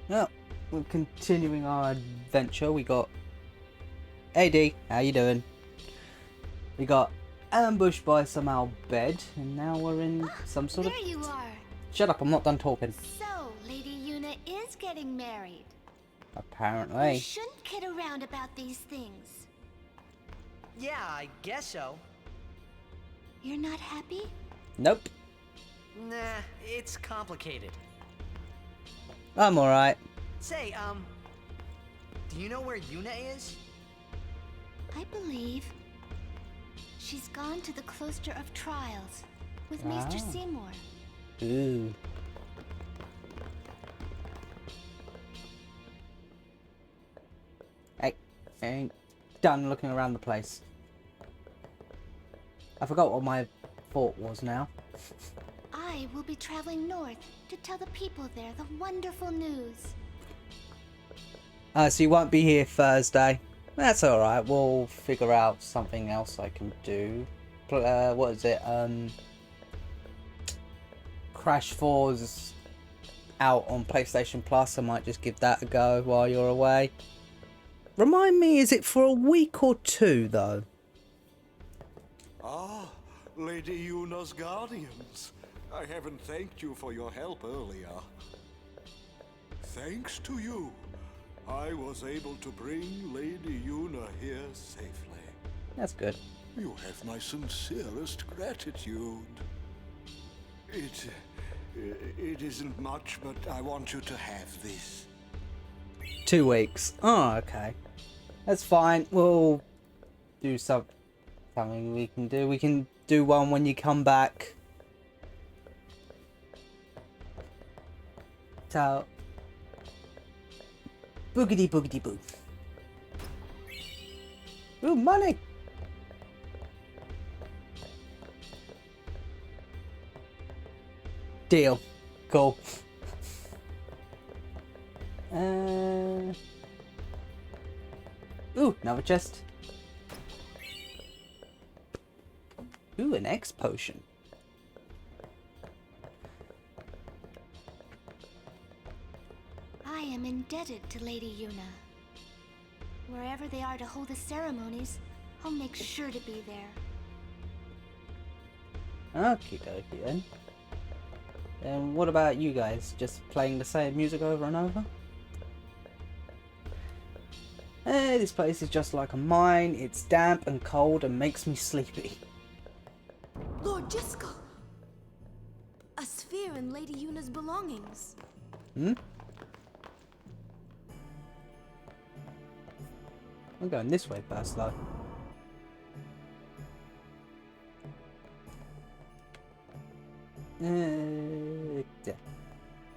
Well, we're continuing our adventure. We got AD, how you doing? We got ambushed by some old Bhed, and now we're in some sort of... There you are. Shut up, I'm not done talking. So, Lady Yuna is getting married. You Apparently. shouldn't kid around about these things. Yeah, I guess so. You're not happy? Nope. Nah, it's complicated. I'm alright. Say, do you know where Yuna is? I believe she's gone to the Cloister of Trials with Maester Ah. Seymour. Ooh. Hey, I ain't done looking around the place. I forgot what my thought was now. I will be traveling north to tell the people there the wonderful news. So you won't be here Thursday. That's alright, we'll figure out something else I can do. What is it? Crash 4's out on PlayStation Plus. I might just give that a go while you're away. Remind me, is it for a week or two though? Ah, Lady Yuna's guardians. I haven't thanked you for your help earlier. Thanks to you, I was able to bring Lady Yuna here safely. That's good. You have my sincerest gratitude. It isn't much, but I want you to have this. 2 weeks. Oh, okay. That's fine. We'll do something we can do. We can do one when you come back. So, boogity boogity boo. Ooh, money! Deal. Cool. Ooh, another chest. Ooh, an X potion. I am indebted to Lady Yuna. Wherever they are to hold the ceremonies, I'll make sure to be there. Okie dokie then. And what about you guys? Just playing the same music over and over? This place is just like a mine. It's damp and cold and makes me sleepy. Lord Jiskel! A sphere and Lady Yuna's belongings. Hmm? I'm going this way first though. Yeah.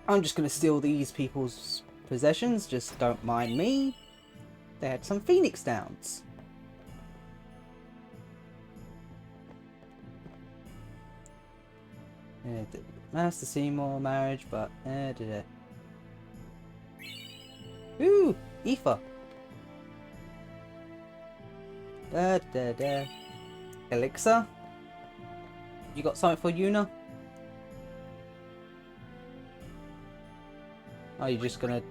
I'm just gonna steal these people's possessions, just don't mind me. They had some Phoenix Downs. Master Seymour marriage, but did it. Ooh, Aoife. Elixir. You got something for Yuna? Oh, you're just gonna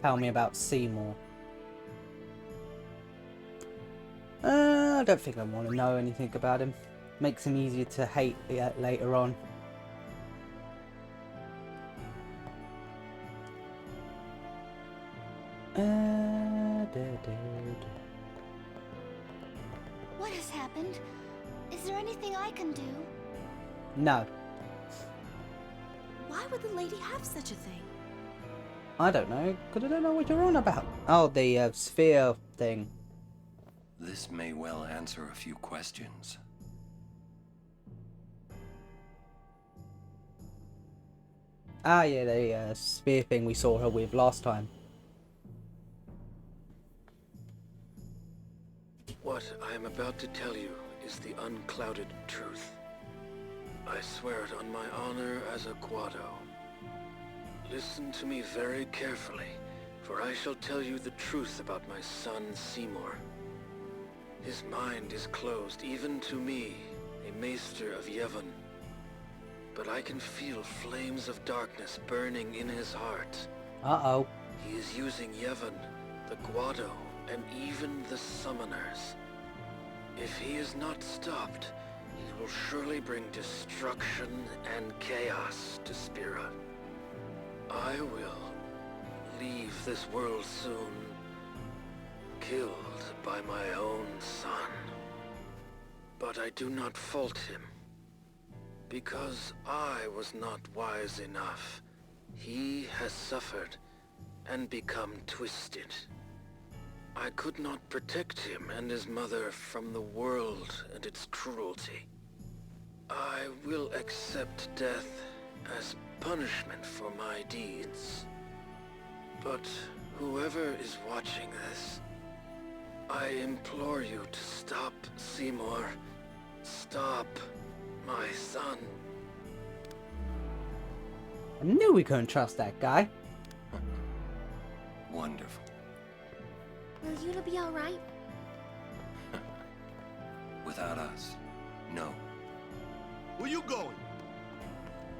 tell me about Seymour. I don't think I want to know anything about him. Makes him easier to hate later on. What has happened? Is there anything I can do? No, Why would the lady have such a thing? I don't know, because I don't know what you're on about. Oh, the sphere thing. This may well answer a few questions. Ah, yeah, the sphere thing we saw her with last time. What I am about to tell you is the unclouded truth. I swear it on my honor as a Guado. Listen to me very carefully, for I shall tell you the truth about my son Seymour. His mind is closed even to me, a maester of Yevon. But I can feel flames of darkness burning in his heart. Uh-oh. He is using Yevon, the Guado, and even the summoners. If he is not stopped, he will surely bring destruction and chaos to Spira. I will leave this world soon, killed by my own son. But I do not fault him. Because I was not wise enough, he has suffered and become twisted. I could not protect him and his mother from the world and its cruelty. I will accept death as punishment for my deeds. But whoever is watching this, I implore you to stop Seymour. Stop my son. I knew we couldn't trust that guy. Wonderful. Will Yuna be alright? Without us, no. Where you going?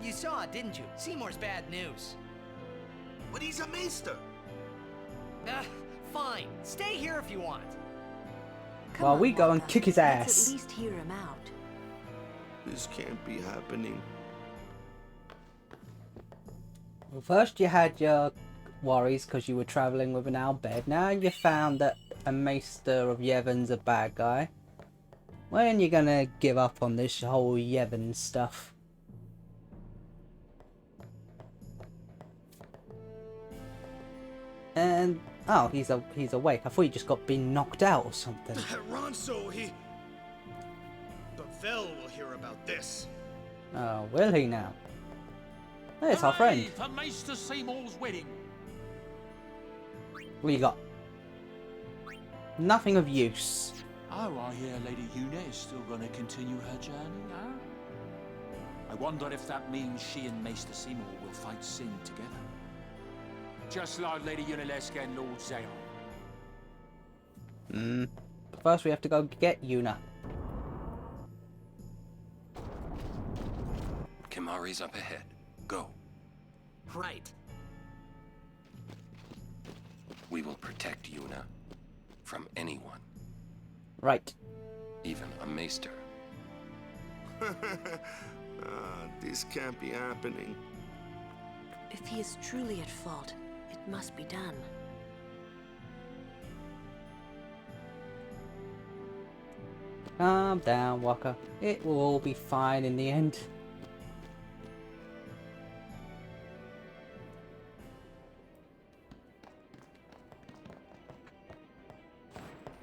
You saw it, didn't you? Seymour's bad news. But he's a maester. Fine. Stay here if you want. Come While on, we go and Waka. kick his Let's ass. at least hear him out. This can't be happening. Well, first you had your worries because you were travelling with an Bhed. Now you found that a Maester of Yevon's a bad guy. When you gonna give up on this whole Yevon stuff? And oh, he's awake. I thought he just got been knocked out or something. Ronso, he... The Vel will hear about this. Oh, will he now? There's our friend. Hooray for Maester Seymour's wedding. What you got? Nothing of use. Oh, I hear Lady Yuna is still going to continue her journey, huh? I wonder if that means she and Maester Seymour will fight Sin together. Just like Lady Yunalesca and Lord Zeon. First we have to go get Yuna. Kimahri's up ahead. Go. Right. We will protect Yuna from anyone, Right. even a maester. This can't be happening. If he is truly at fault, it must be done. Calm down, Waka. It will all be fine in the end.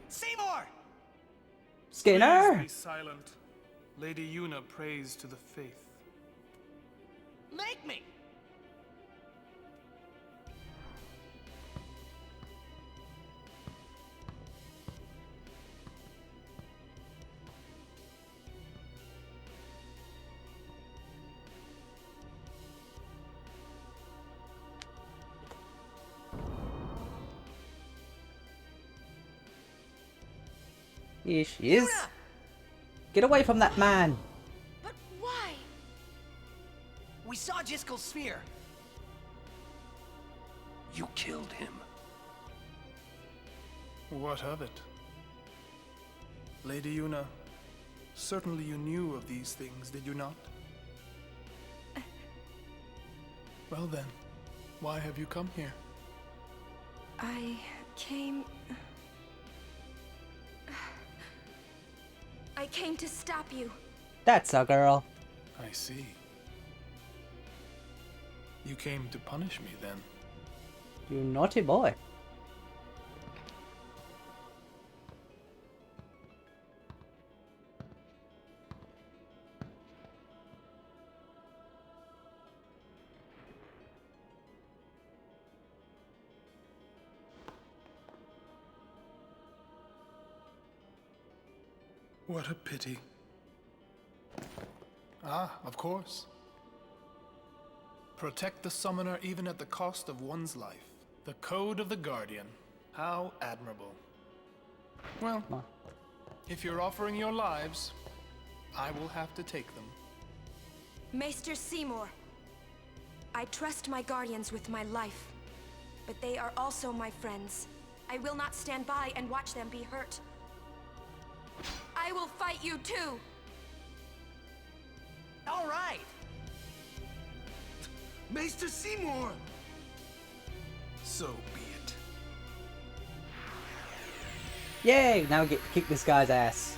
Seymour! Skinner! Please be silent. Lady Yuna prays to the faith. Make me! Here she is. Yuna! Get away from that man! But why? We saw Jiskel's sphere. You killed him. What of it? Lady Yuna, certainly you knew of these things, did you not? Well then, why have you come here? I came to stop you. That's a girl. I see. You came to punish me then. You naughty boy. What a pity. Ah, of course. Protect the summoner even at the cost of one's life. The code of the Guardian. How admirable. Well, if you're offering your lives, I will have to take them. Maester Seymour, I trust my guardians with my life. but they are also my friends. I will not stand by and watch them be hurt. I will fight you too! All right! Maester Seymour! So be it. Yay! Now we get to kick this guy's ass.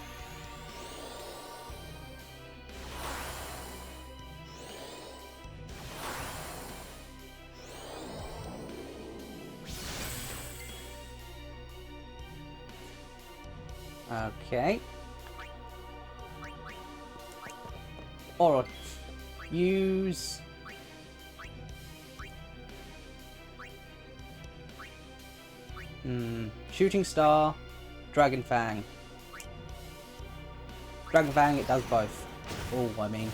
Okay. Alright. Use... Shooting Star, Dragon Fang. Dragon Fang, it does both. Oh, I mean.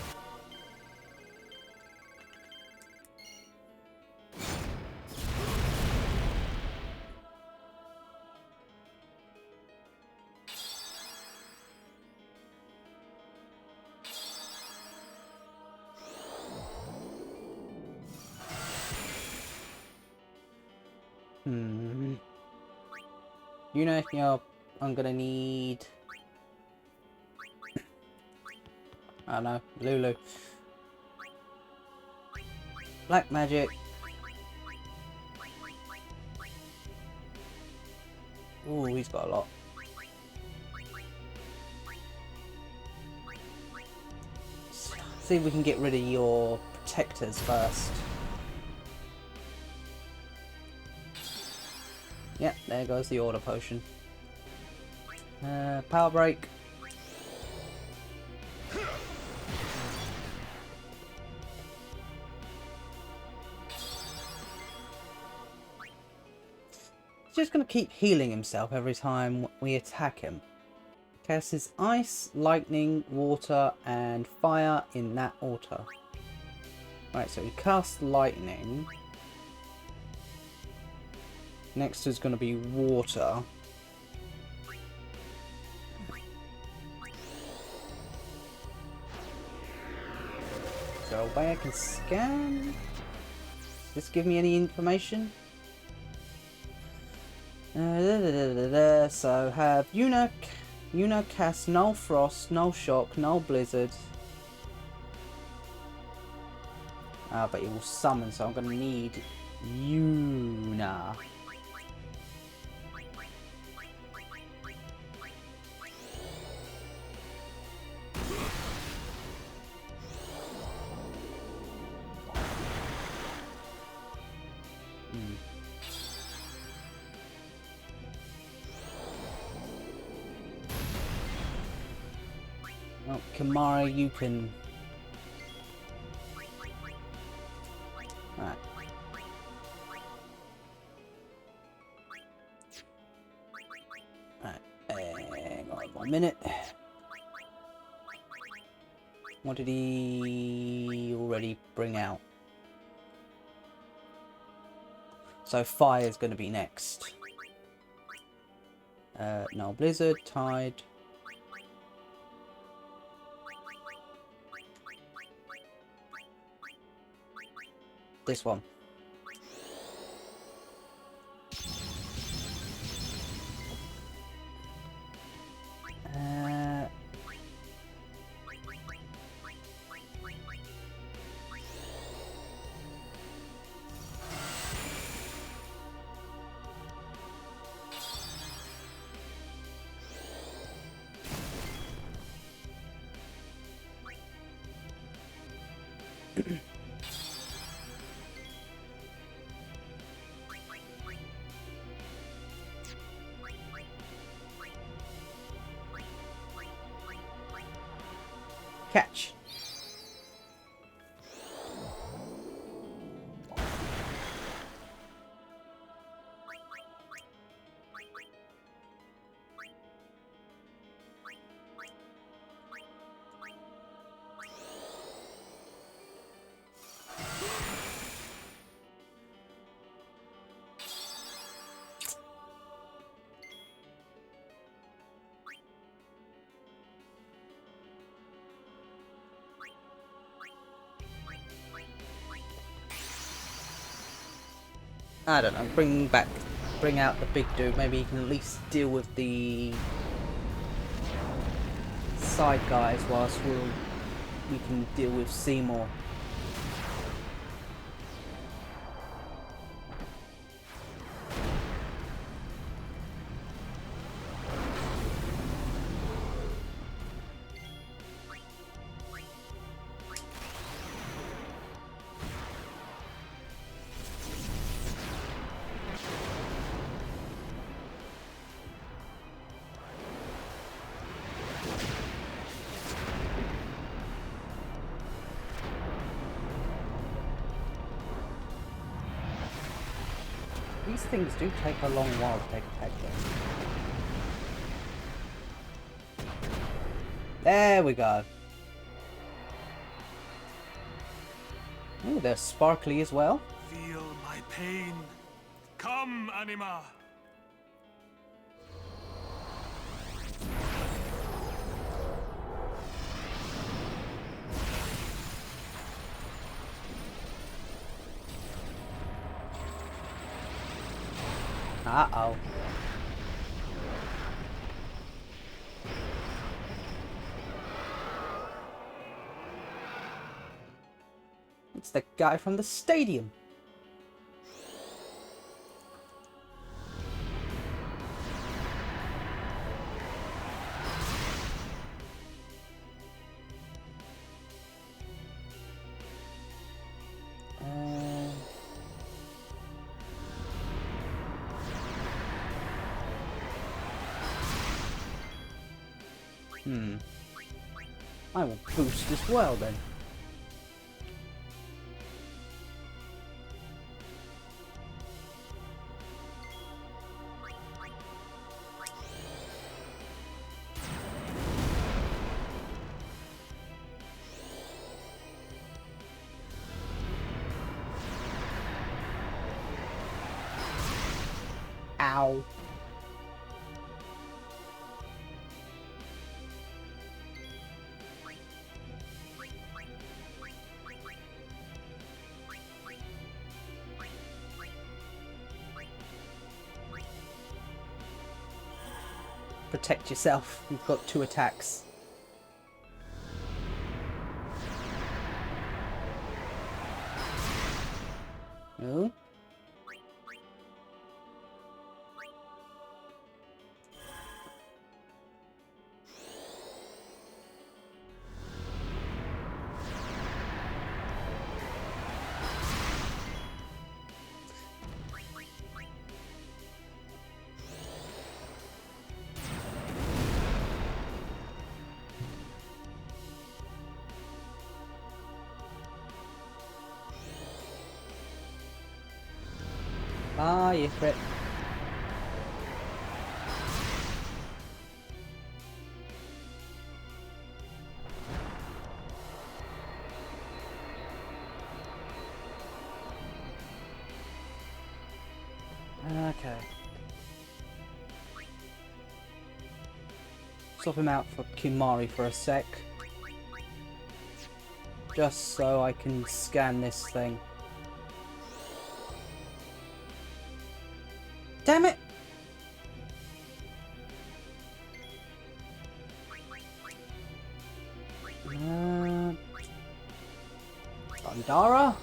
You know, I'm gonna need... I don't know, Lulu. Black magic. Ooh, he's got a lot. See if we can get rid of your protectors first. Yep, there goes the order potion. Power break. He's just going to keep healing himself every time we attack him. Casts ice, lightning, water, and fire in that order. Right, so he casts lightning. Next is going to be water. Is there a way I can scan? Does this give me any information? So have Yuna cast no frost, no shock, no blizzard. But he will summon, so I'm going to need Yuna. Oh, Kamara, you can... Right. Right, hang on 1 minute. What did he already bring out? So fire is going to be next. No, blizzard, tide. This one. Catch. I don't know, bring out the big dude. Maybe he can at least deal with the side guys whilst we can deal with Seymour. These things do take a long while to take effect though. There we go. Oh, they're sparkly as well. Feel my pain. Come, Anima. Uh-oh. It's the guy from the stadium. I will boost as well then. Ow. Protect yourself. You've got 2 attacks. Oh. Ah, you crit. Okay. Swap him out for Kimari for a sec. Just so I can scan this thing. Damn it! Andara?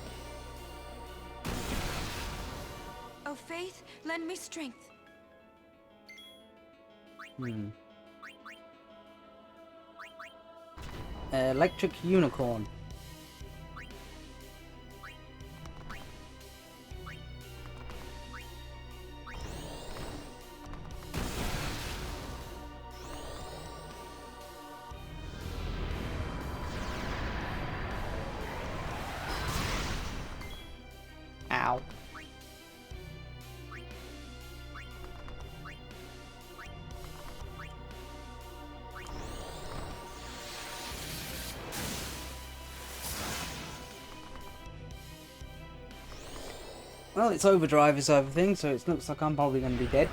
Oh, Faith, lend me strength. Electric Unicorn. Ow. Well, it's overdrive is everything, so it looks like I'm probably going to be dead.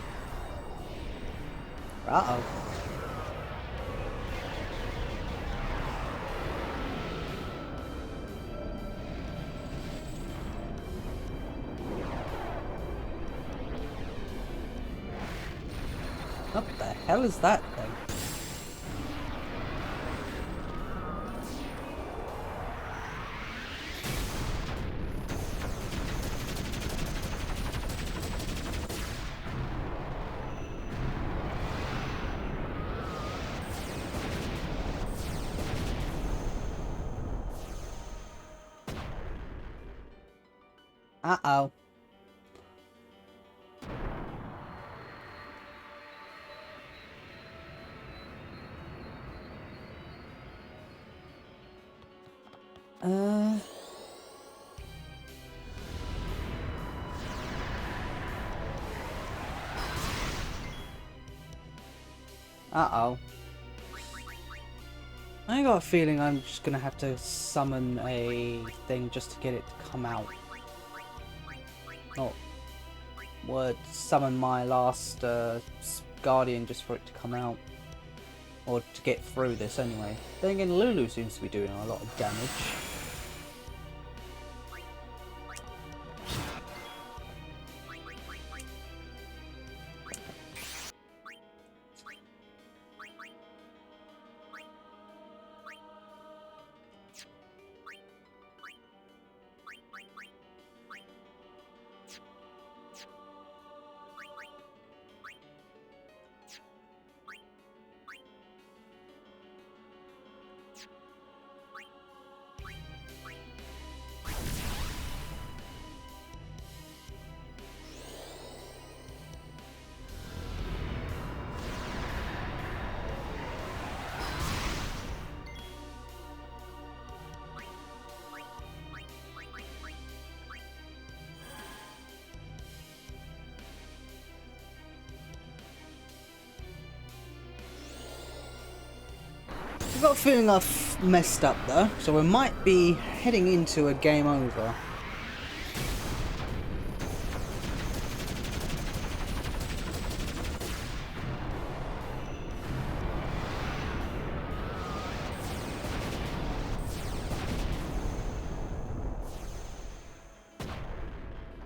Uh-oh. What the hell is that thing? Uh-oh. Uh-oh. I got a feeling I'm just gonna have to summon a thing just to get it to come out. Not would summon my last guardian just for it to come out. Or to get through this anyway. Then again, Lulu seems to be doing a lot of damage. I've got a feeling I've messed up though, so we might be heading into a game over.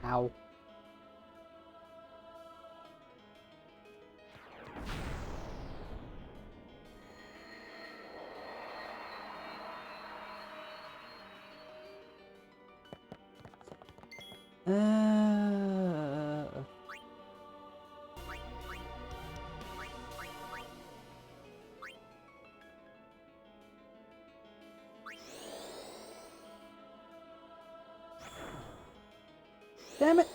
Ow. Damn it.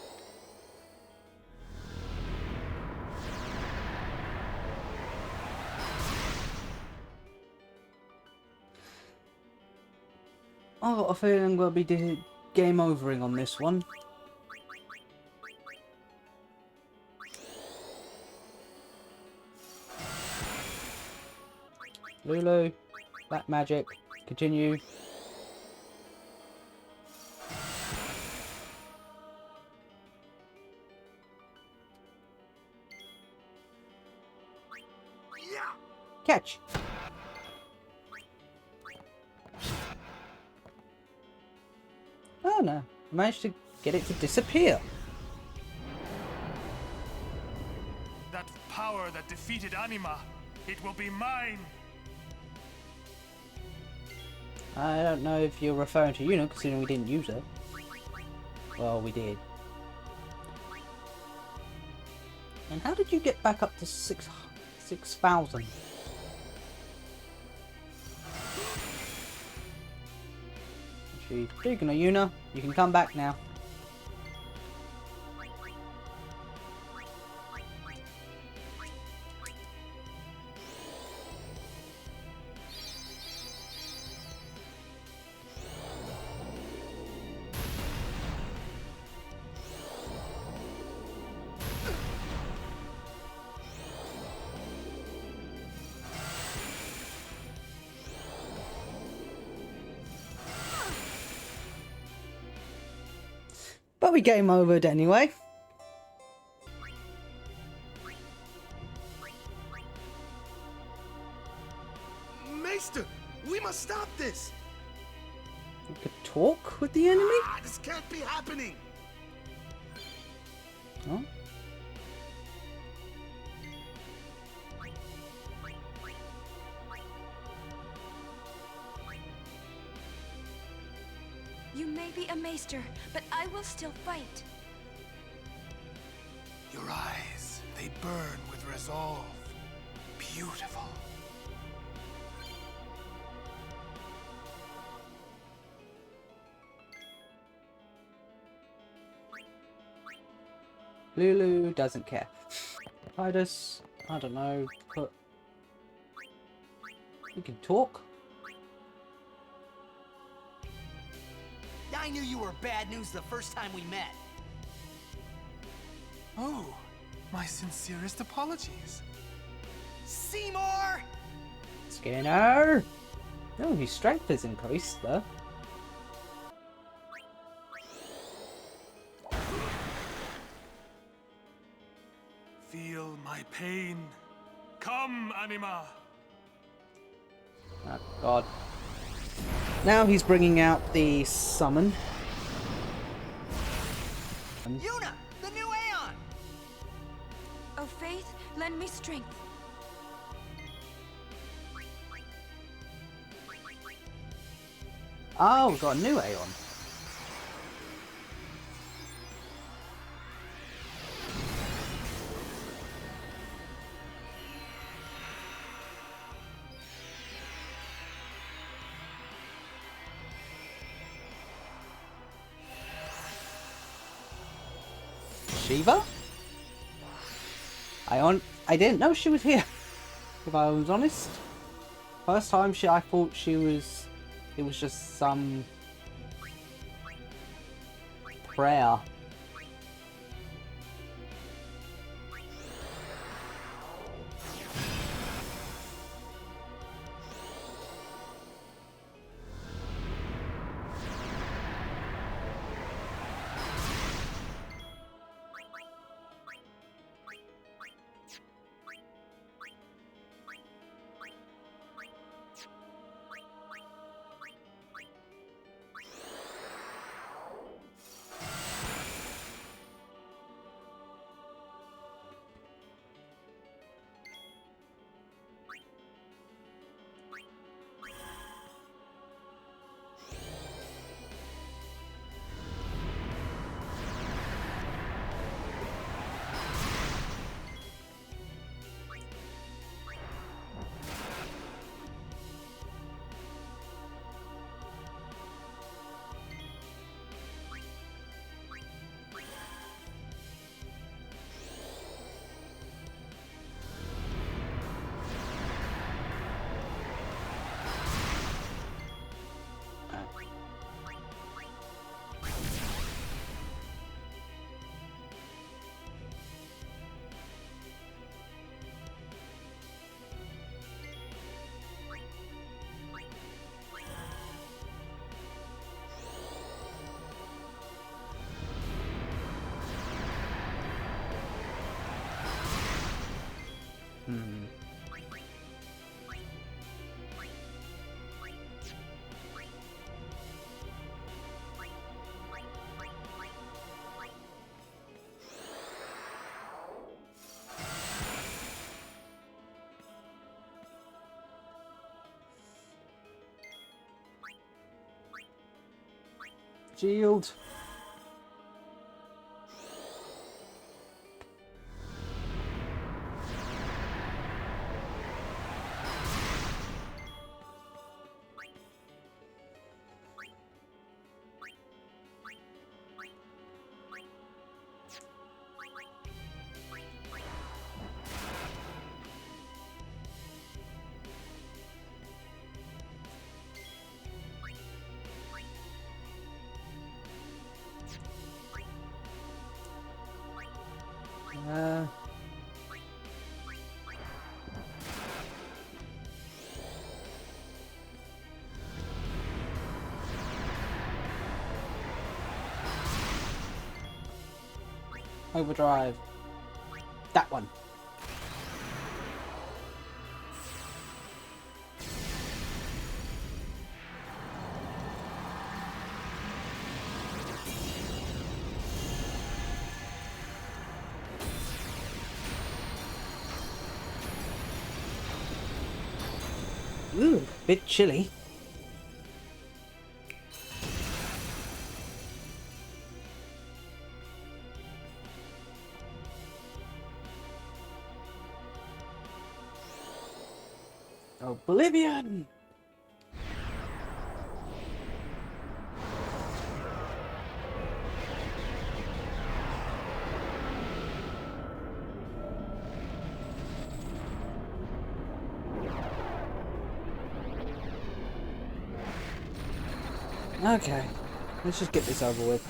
I've got a feeling I'm going to be game overing on this one. Lulu, black magic, continue. Catch. Oh no, I managed to get it to disappear. That power that defeated Anima, it will be mine. I don't know if you're referring to Yuna, considering we didn't use her. Well, we did. And how did you get back up to 6,000? Speaking of Yuna, you can come back now. But we game overed anyway. Maester, we must stop this. You could talk with the enemy? This can't be happening. Oh. be a maester, but I will still fight. Your eyes, they burn with resolve. Beautiful. Lulu doesn't care. Titus, I don't know, but we can talk. I knew you were bad news the first time we met. Oh, my sincerest apologies. Seymour! Skinner! Oh, his strength is increased though. Feel my pain. Come, anima. Oh god. Now he's bringing out the summon. Yuna! The new Aeon! O Faith, lend me strength. Oh, we've got a new Aeon. Shiva? I didn't know she was here, if I was honest. First time I thought it was just some prayer. Shield. Overdrive. That one. Ooh, bit chilly. Oblivion! Okay, let's just get this over with.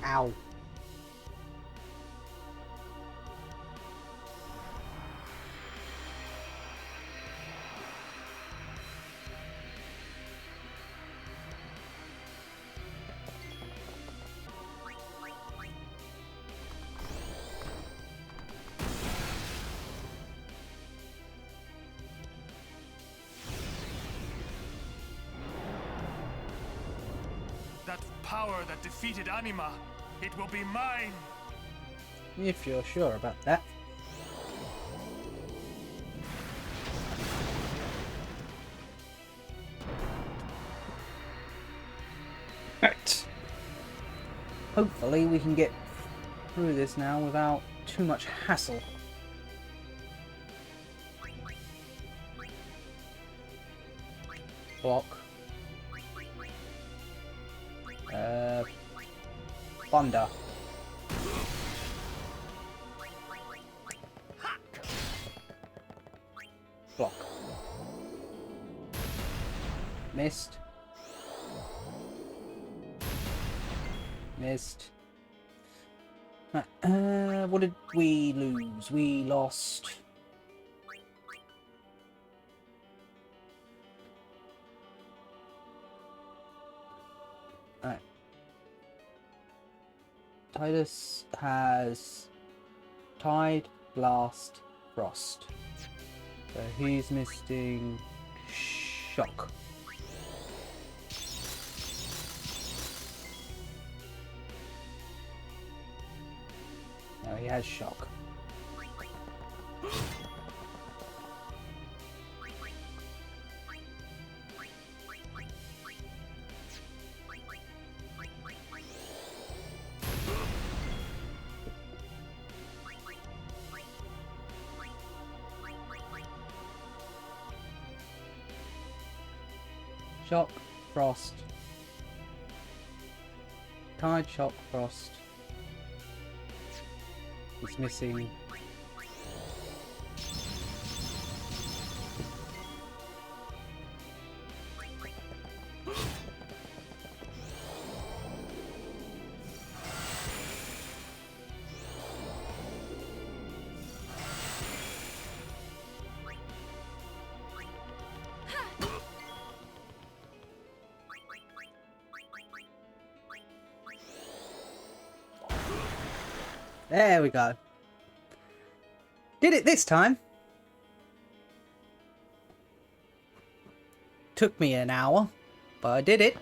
Ow. That power that defeated Anima, it will be mine! If you're sure about that. Right. Hopefully we can get through this now without too much hassle. Block. Thunder. Block. Missed. Missed. What did we lose? We lost... Alright. Titus has Tide, Blast, Frost. So he's missing Shock. No, he has Shock. Shock, Frost. Tide, Shock, Frost. It's missing. There we go. Did it this time. Took me an hour, but I did it.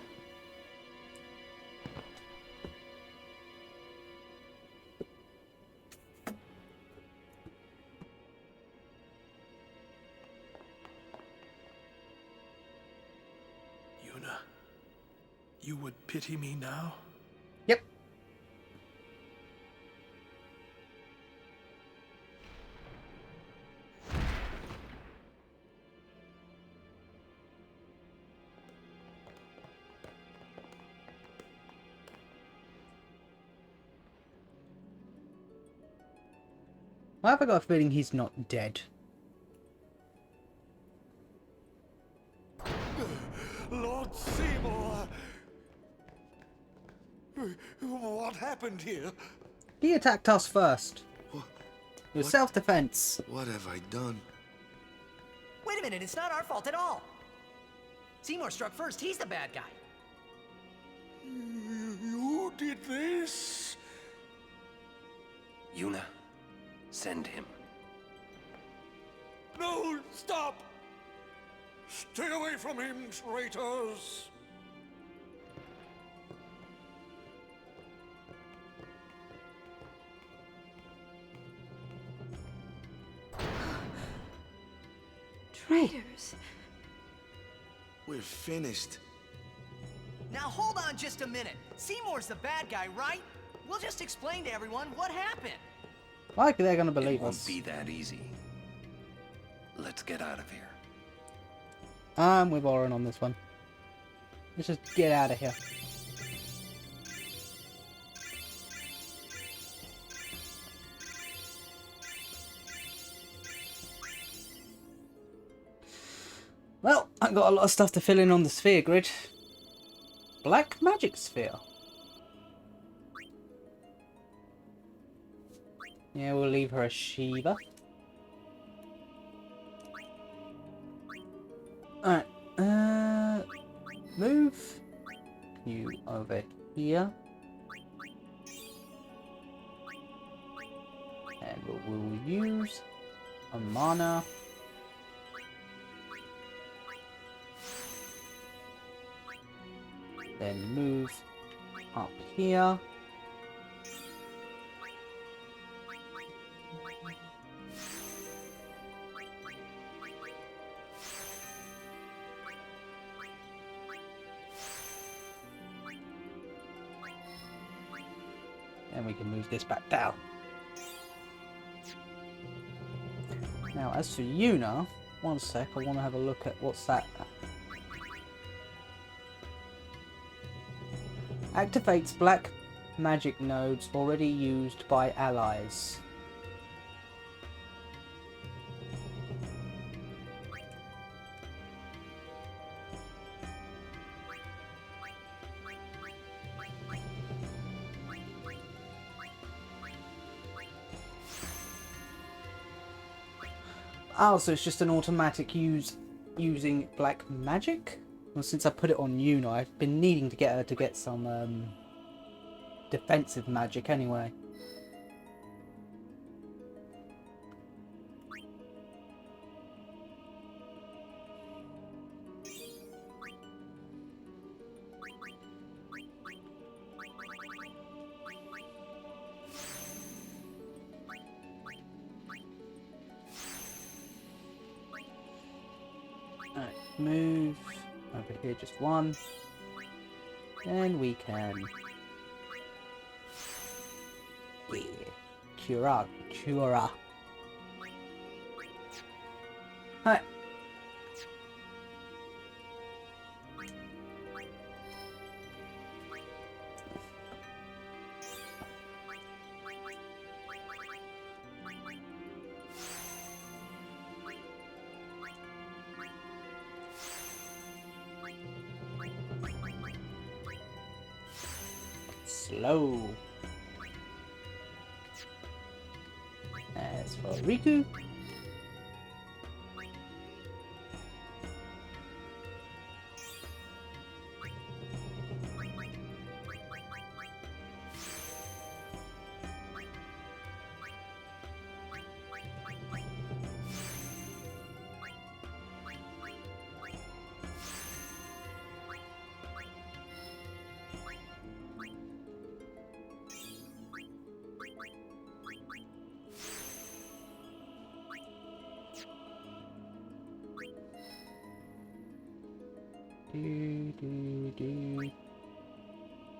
Yuna, you would pity me now? Yep. Why have I got a feeling he's not dead? Lord Seymour! What happened here? He attacked us first. What? It was self-defense. What have I done? Wait a minute, it's not our fault at all. Seymour struck first, he's the bad guy. You did this? Yuna, send him. No, stop! Stay away from him, traitors! Traitors. We're finished. Now hold on just a minute. Seymour's the bad guy, right? We'll just explain to everyone what happened. Like they're gonna believe It won't us. be that easy. Let's get out of here. I'm with Oren on this one. Let's just get out of here. Well, I got a lot of stuff to fill in on the sphere grid. Black magic sphere. Yeah, we'll leave her a Shiva. Alright, move you over here. And we'll use a mana. Then move up here. And we can move this back down. Now, as for Yuna, one sec, I want to have a look at what's that. Activates black magic nodes already used by allies. Oh, so it's just an automatic using black magic? Well, since I put it on Yuna, I've been needing to get her to get some defensive magic anyway. Alright, move over here, just one. Then we can... Yeah. Cura. Alright. Slow. As for Riku,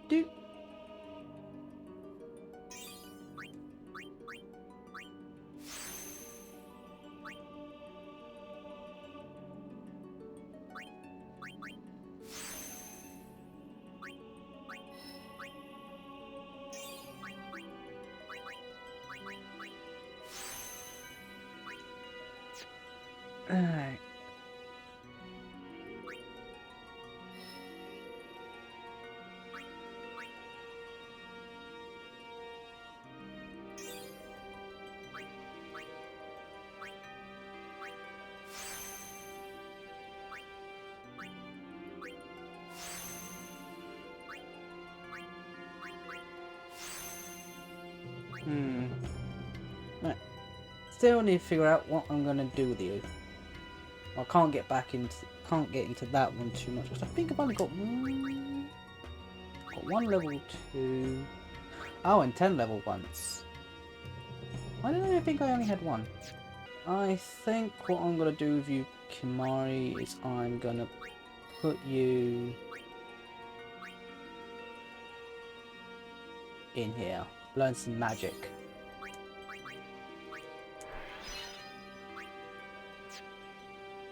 do. Alright. Right. Still need to figure out what I'm gonna do with you. I can't get into that one too much because I think I've only got one level 2. Oh, and 10 level 1s. Why did I think I only had one? I think what I'm gonna do with you Kimari is I'm gonna put you in here. Learn some magic.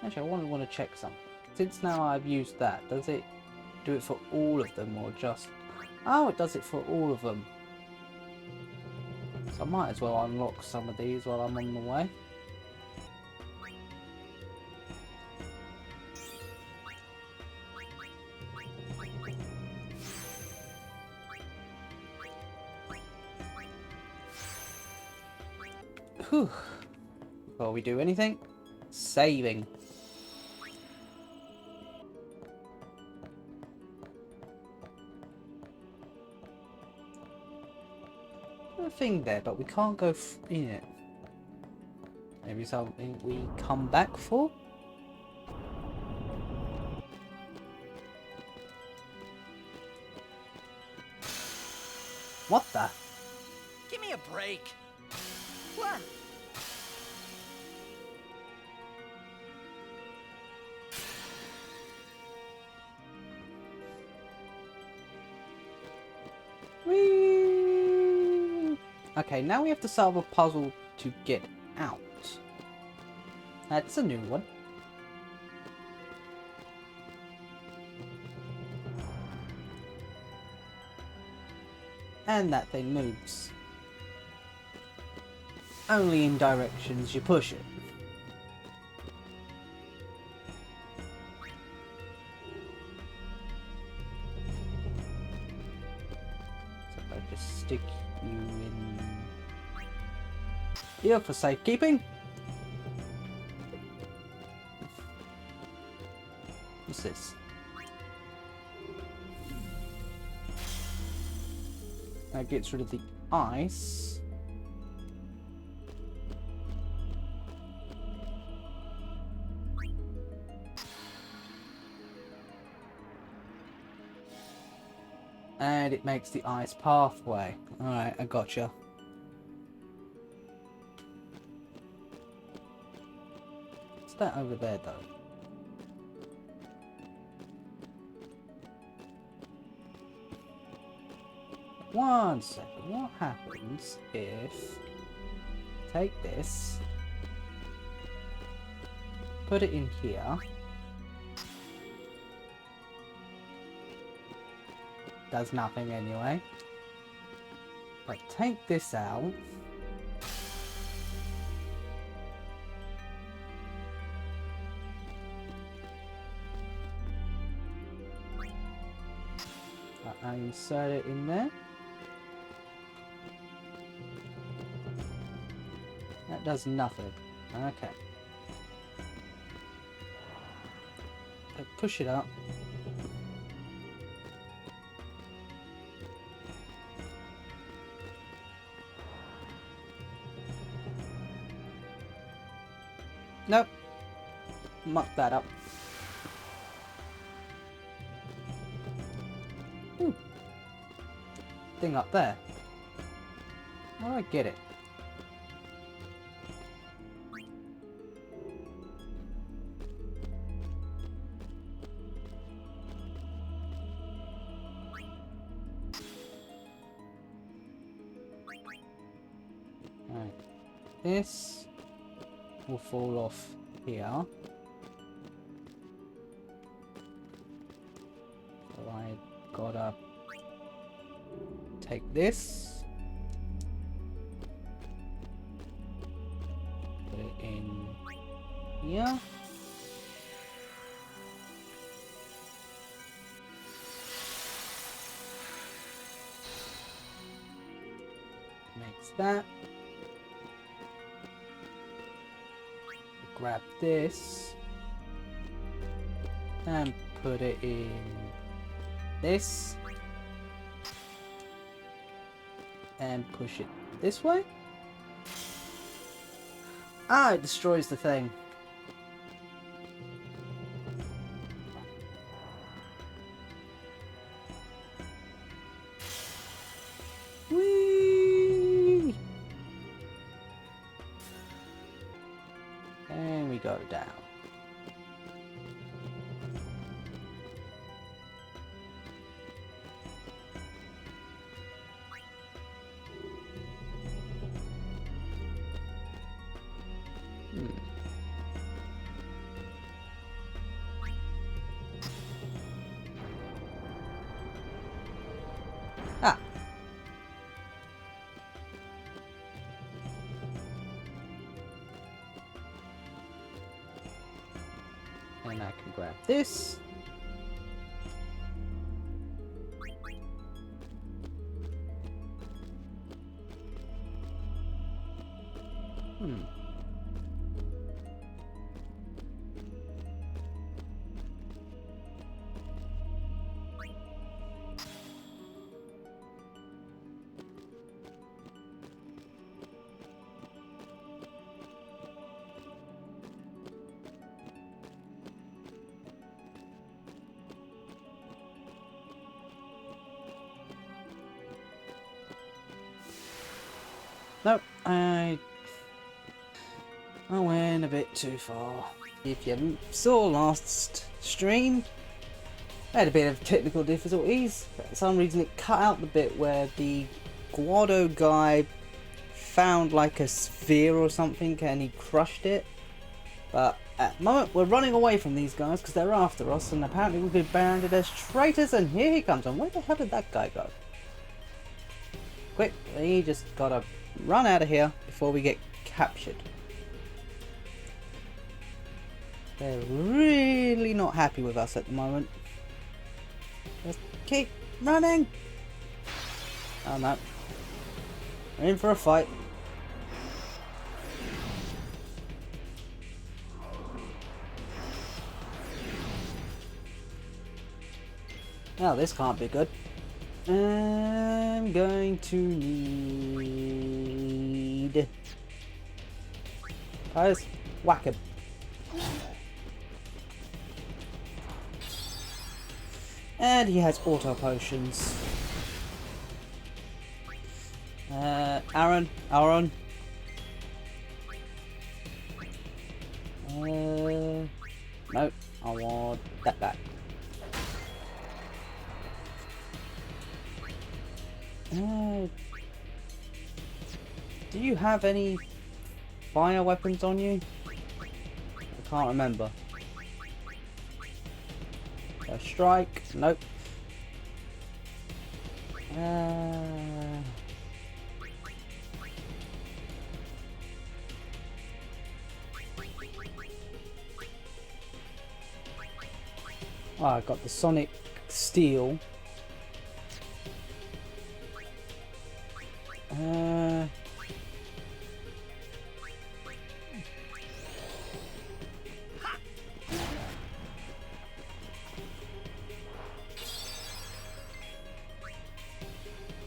Actually, I want to check something. Since now I've used that, does it do it for all of them or just... Oh, it does it for all of them. So I might as well unlock some of these while I'm on the way. Whew. Before we do anything, saving. A thing there, but we can't go in it. Maybe something we come back for? What the? Give me a break. What? Whee! Okay, now we have to solve a puzzle to get out. That's a new one. And that thing moves. Only in directions you push it. So if I just stick you in here for safekeeping. What's this? That gets rid of the ice. And it makes the ice pathway. Alright, I gotcha. What's that over there though? One second, what happens if... Take this, put it in here, does nothing anyway, but take this out, I insert it in there. That does nothing. Okay. Push it up. Nope. Muck that up. Ooh. Thing up there. How do I get it? This will fall off here. So I gotta take this, put it in here. Makes that. Grab this and put it in this and push it this way. Ah, it destroys the thing. Whee! And we go down. Ah. And I can grab this. Nope, I went a bit too far. If you saw last stream, I had a bit of technical difficulties. For some reason it cut out the bit where the Guado guy found like a sphere or something and he crushed it. But at the moment we're running away from these guys because they're after us, and apparently we've been branded as traitors, and here he comes. And where the hell did that guy go? Quick, we just gotta run out of here before we get captured. They're really not happy with us at the moment. Just keep running. Oh no. We're in for a fight. Oh, this can't be good. I'm going to need... Guys, whack him. And he has auto potions. Aaron. No, I want that guy. Do you have any fire weapons on you? I can't remember. A strike? Nope. Oh, I got the Sonic Steel.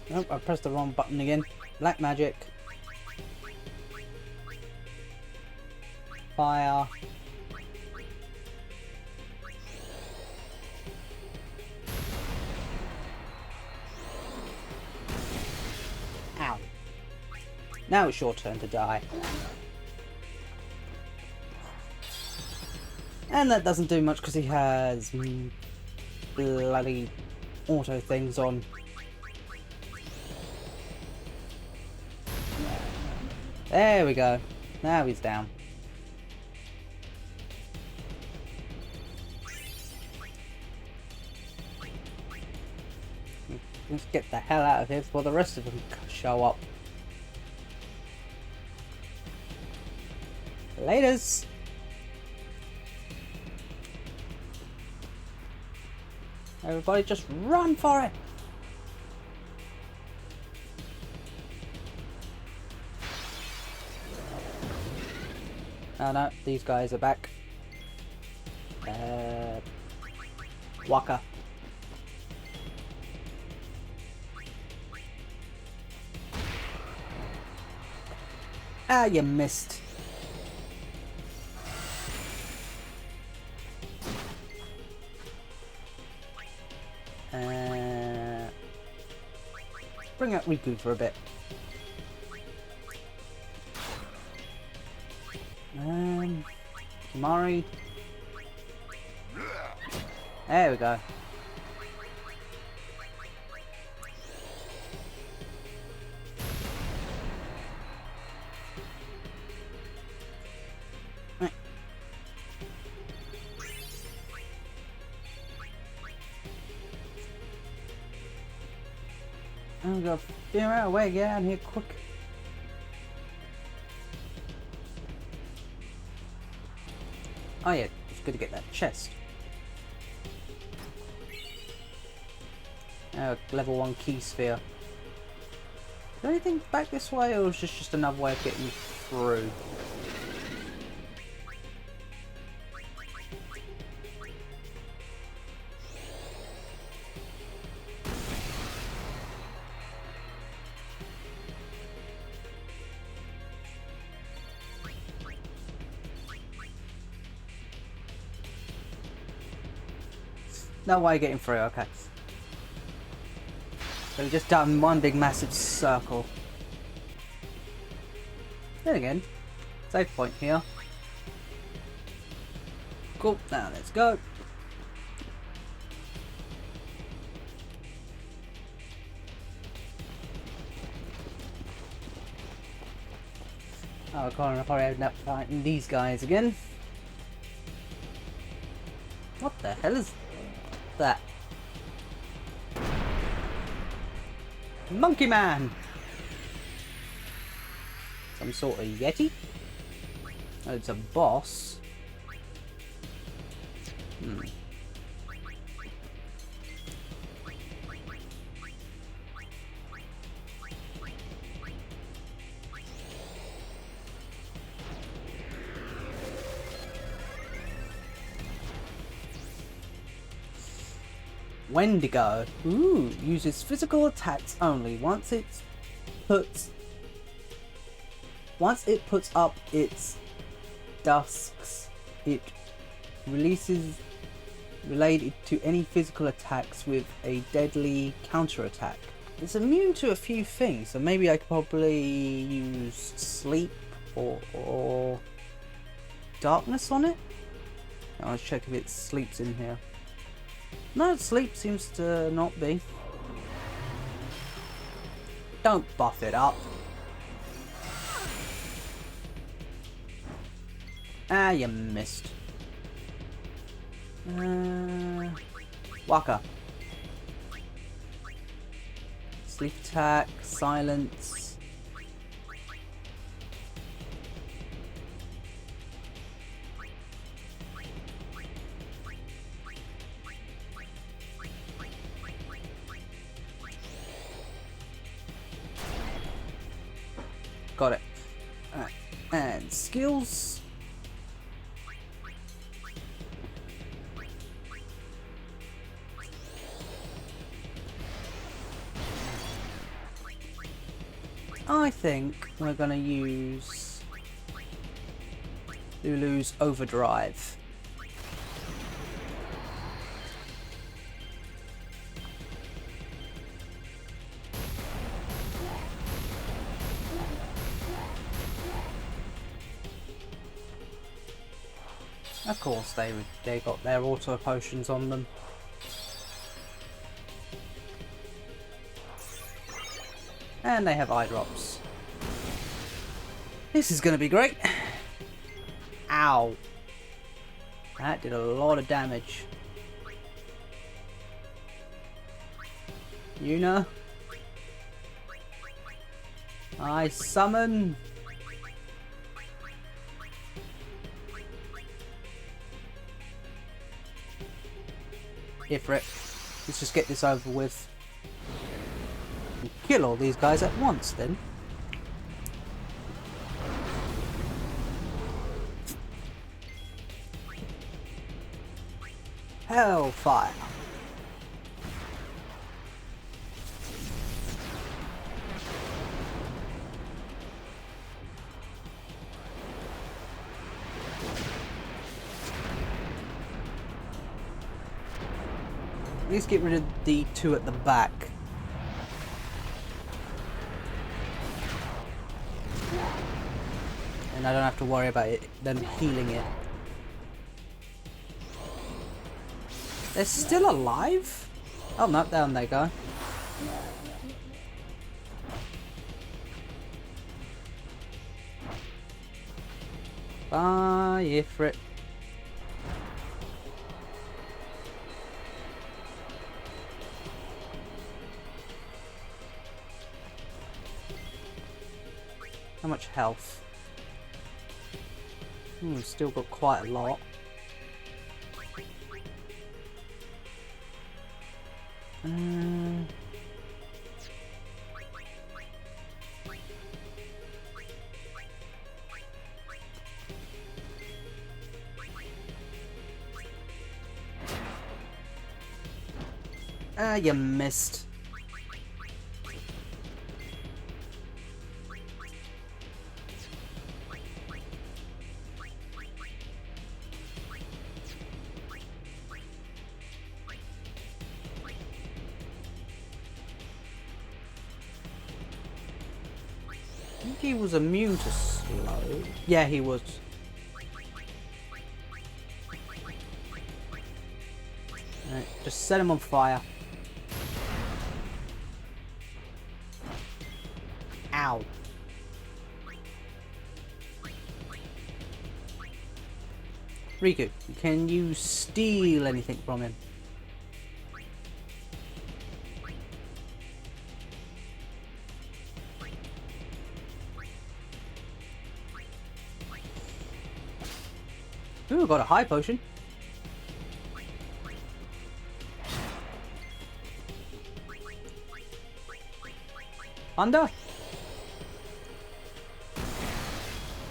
Nope, I pressed the wrong button again. Black magic. Fire. Ow. Now it's your turn to die. And that doesn't do much because he has bloody auto things on. There we go. Now he's down. Let's get the hell out of here before the rest of them show up. Laters! Everybody just run for it! Oh no, these guys are back. Waka. Ah, you missed. Bring out Riku for a bit. Kimari. There we go. Right. I'm gonna figure out a way to get out of here quick. Oh yeah, it's good to get that chest. Level 1 key sphere. Is there anything back this way, or is this just another way of getting through? No way of getting through, okay. So we've just done one big massive circle. Then again, save point here. Cool, now let's go. Oh, I can't probably end up fighting these guys again. What the hell is that? Monkey Man! Some sort of yeti? Oh, it's a boss. Wendigo. Ooh, uses physical attacks only. Once it puts up its dusks, it releases related to any physical attacks with a deadly counterattack. It's immune to a few things, so maybe I could probably use sleep or darkness on it. Now let's check if it sleeps in here. No, sleep seems to not be. Don't buff it up. Ah, you missed. Waka. Sleep attack, silence. Got it. Alright. And skills. I think we're going to use Lulu's Overdrive. Of course, they got their auto potions on them. And they have eye drops. This is going to be great. Ow. That did a lot of damage. Yuna. I summon. Ifrit. Let's just get this over with. And kill all these guys at once then. Hellfire. At least get rid of the two at the back. And I don't have to worry about them healing it. They're still alive? Oh no, down they go. Bye, Ifrit. How much health? Still got quite a lot. You missed. I think he was immune to slow. Yeah, he was. Right, just set him on fire. Ow. Riku, can you steal anything from him? Ooh, got a high potion. Under?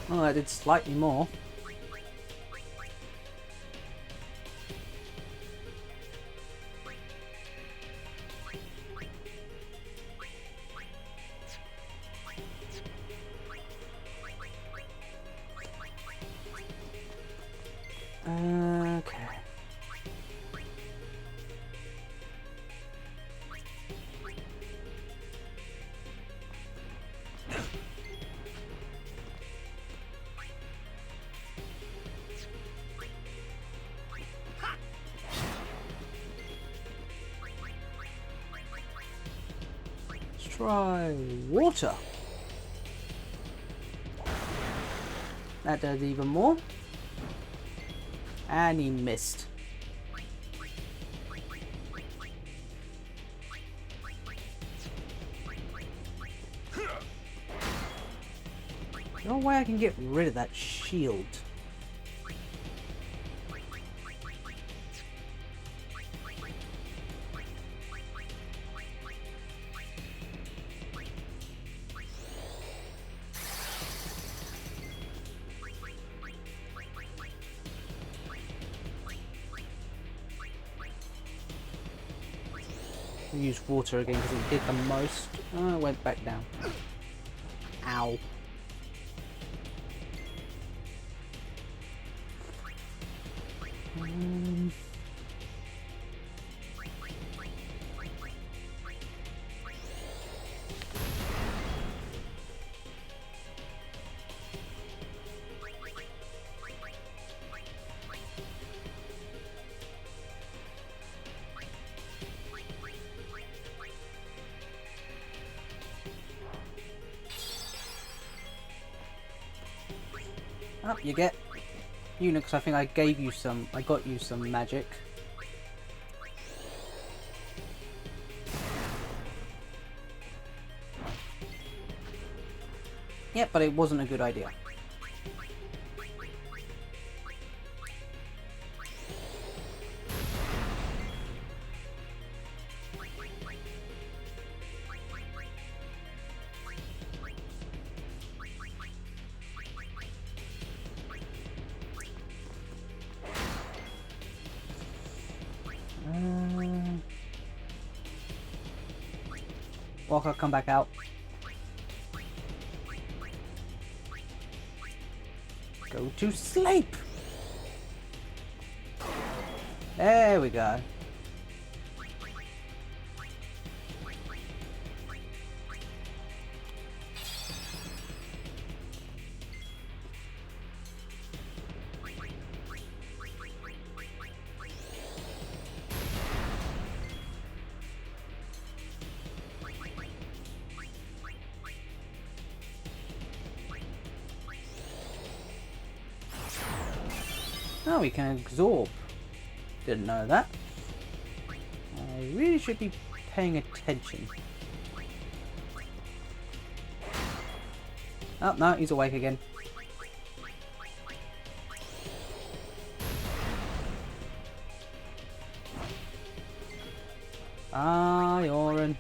Oh, I did slightly more. Okay. Let's try water. That does even more. And he missed. No way I can get rid of that shield. Use water again because it did the most. Oh, it went back down. Ow. Up you get. Unix, I think I gave you some. I got you some magic. Yep, but it wasn't a good idea. Walker, come back out. Go to sleep. There we go. Oh, we can absorb. Didn't know that. I really should be paying attention. Oh, no, he's awake again. Ah, Yoren.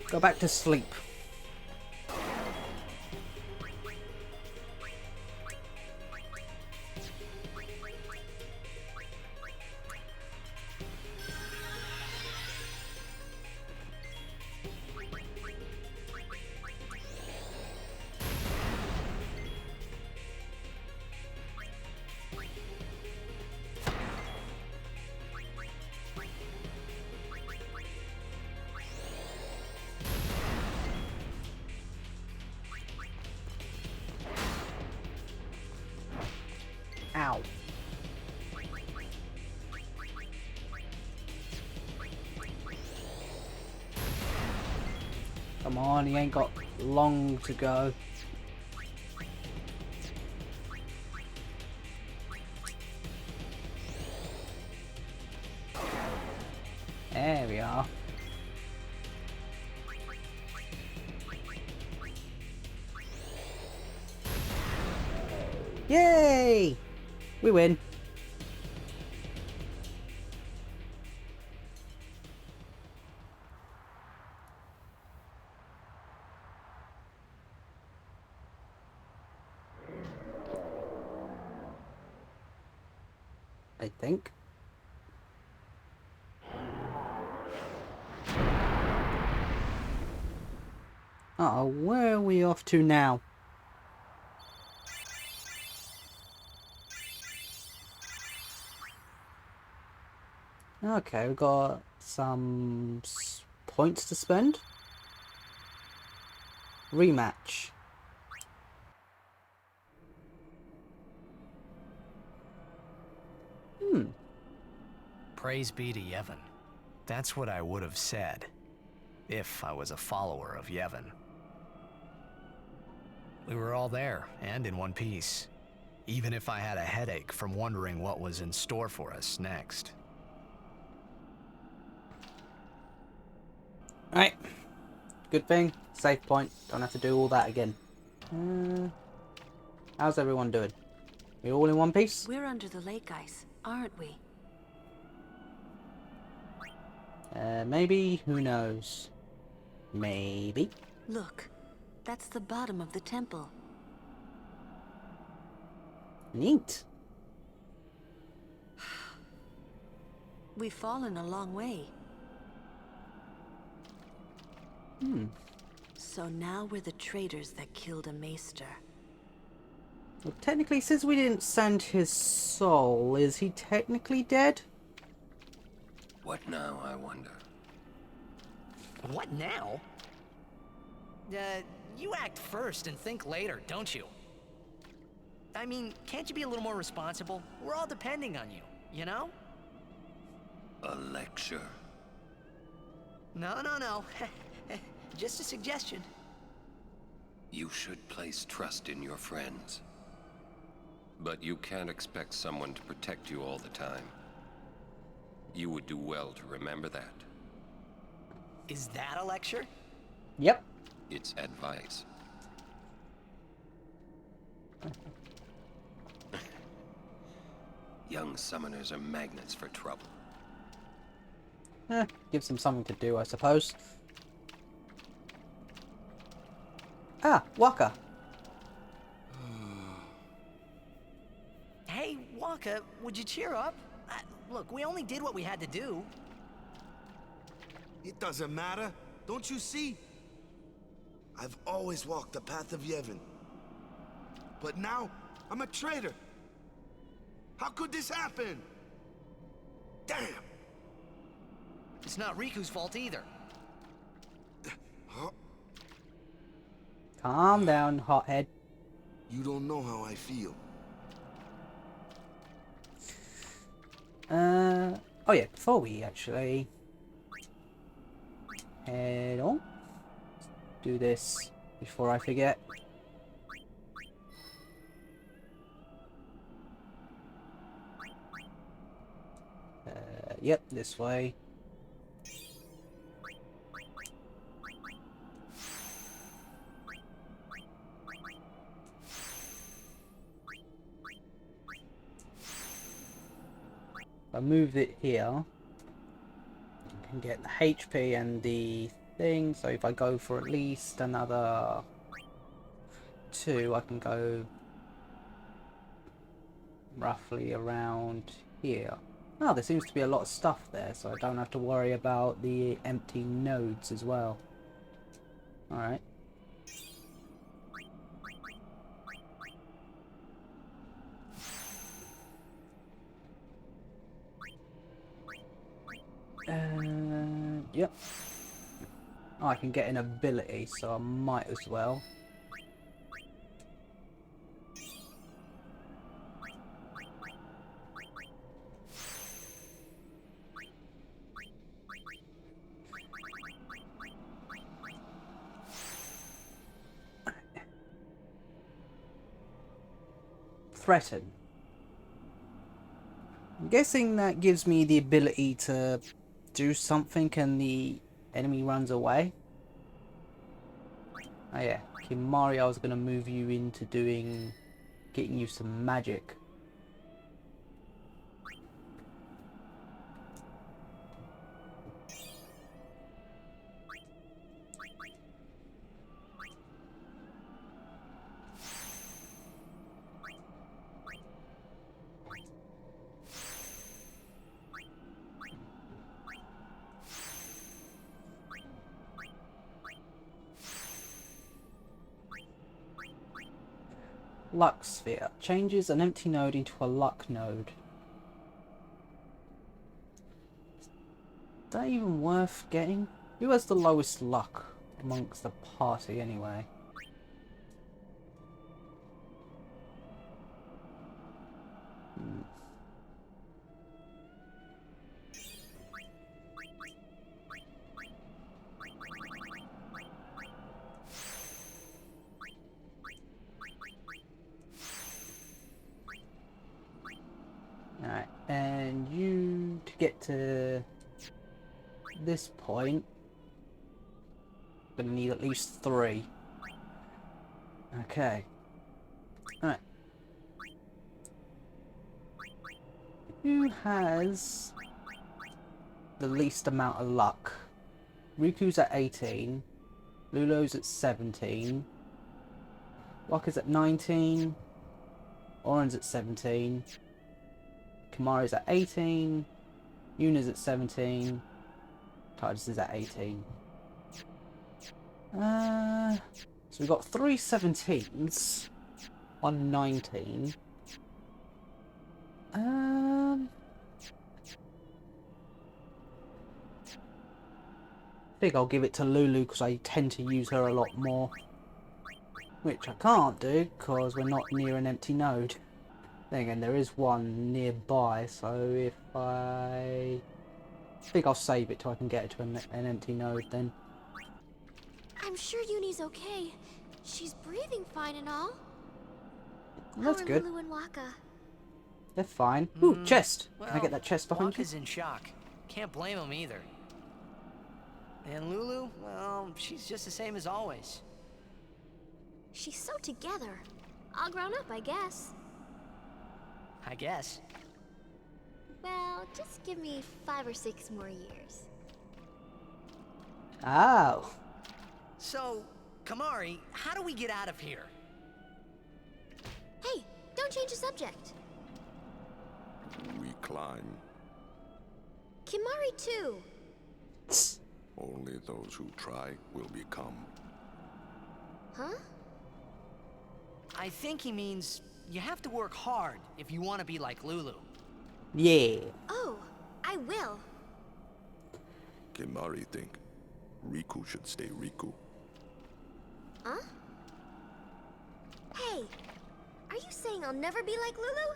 Go back to sleep. Ow. Come on, he ain't got long to go. There we are. Yay! We win. I think. Uh-oh, where are we off to now? Okay, we've got some points to spend. Rematch. Praise be to Yevon. That's what I would have said, if I was a follower of Yevon. We were all there, and in one piece. Even if I had a headache from wondering what was in store for us next. Alright. Good thing. Save point. Don't have to do all that again. How's everyone doing? We all in one piece? We're under the lake ice, aren't we? Maybe. Who knows? Maybe. Look, that's the bottom of the temple. Neat. We've fallen a long way. So now we're the traitors that killed a maester. Well, technically, since we didn't send his soul, is he technically dead? What now, I wonder? What now? You act first and think later, don't you? I mean, can't you be a little more responsible? We're all depending on you, you know? A lecture? No. Just a suggestion. You should place trust in your friends. But you can't expect someone to protect you all the time. You would do well to remember that. Is that a lecture? Yep. It's advice. Young summoners are magnets for trouble. Gives them something to do, I suppose. Ah, Waka. Hey, Waka, would you cheer up? Look, we only did what we had to do. It doesn't matter. Don't you see? I've always walked the path of Yevon. But now, I'm a traitor. How could this happen? Damn! It's not Riku's fault either. Huh? Calm down, hothead. You don't know how I feel. Oh yeah, before we actually head on, do this before I forget. Yep, this way. I move it here. I can get the HP and the thing. So if I go for at least another 2, I can go roughly around here. Oh, there seems to be a lot of stuff there, so I don't have to worry about the empty nodes as well. Alright. Yep. Oh, I can get an ability, so I might as well. Threaten. I'm guessing that gives me the ability to do something and the enemy runs away. Oh yeah, Kimari, I was going to move you into getting you some magic. Luck sphere changes an empty node into a luck node. Is that even worth getting? Who has the lowest luck amongst the party anyway? Alright, and you, to get to this point, gonna need at least 3. Okay. Alright. Who has the least amount of luck? Riku's at 18. Lulu's at 17. Wakka's at 19. Oren's at 17. Kimari's at 18. Yuna's at 17. Titus is at 18. So we've got 3 17s. 1 19. I think I'll give it to Lulu because I tend to use her a lot more. Which I can't do because we're not near an empty node. Then again, there is one nearby, so if I think I'll save it till I can get it to an empty node then. I'm sure Uni's okay. She's breathing fine and all. That's good. Lulu and Wakka? They're fine. Ooh, chest! Well, Can I get that chest behind Wakka's in shock. Can't blame him either. And Lulu, well, she's just the same as always. She's so together. All grown up, I guess. I guess. Well, just give me 5 or 6 more years. Oh. So, Kimari, how do we get out of here? Hey, don't change the subject. We climb. Kimari too. Only those who try will become. Huh? I think he means you have to work hard if you want to be like Lulu. Yeah. Oh, I will. Kimari think Riku should stay Riku. Huh? Hey, are you saying I'll never be like Lulu?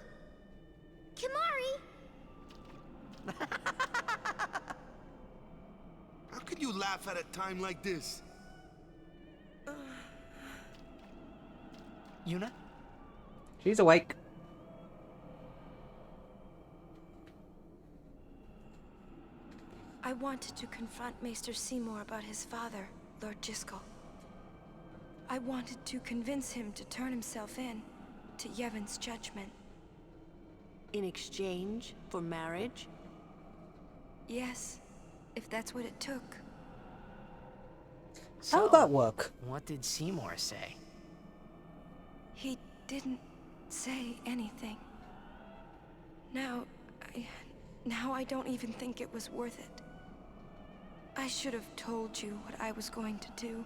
Kimari! How can you laugh at a time like this? Yuna? She's awake. I wanted to confront Maester Seymour about his father, Lord Jiskel. I wanted to convince him to turn himself in to Yevon's judgment. In exchange for marriage? Yes, if that's what it took. How'd that work? What did Seymour say? He didn't say anything. Now I don't even think it was worth it. I should have told you what I was going to do.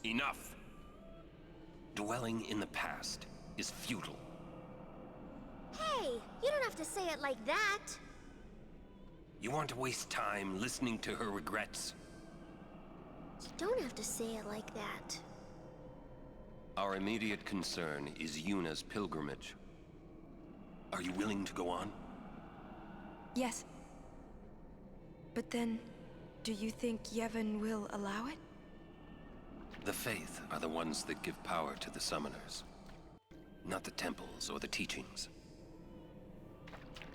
Enough! Dwelling in the past is futile. Hey, you don't have to say it like that. You want to waste time listening to her regrets? You don't have to say it like that. Our immediate concern is Yuna's pilgrimage. Are you willing to go on? Yes. But then, do you think Yevon will allow it? The Faith are the ones that give power to the summoners, not the temples or the teachings.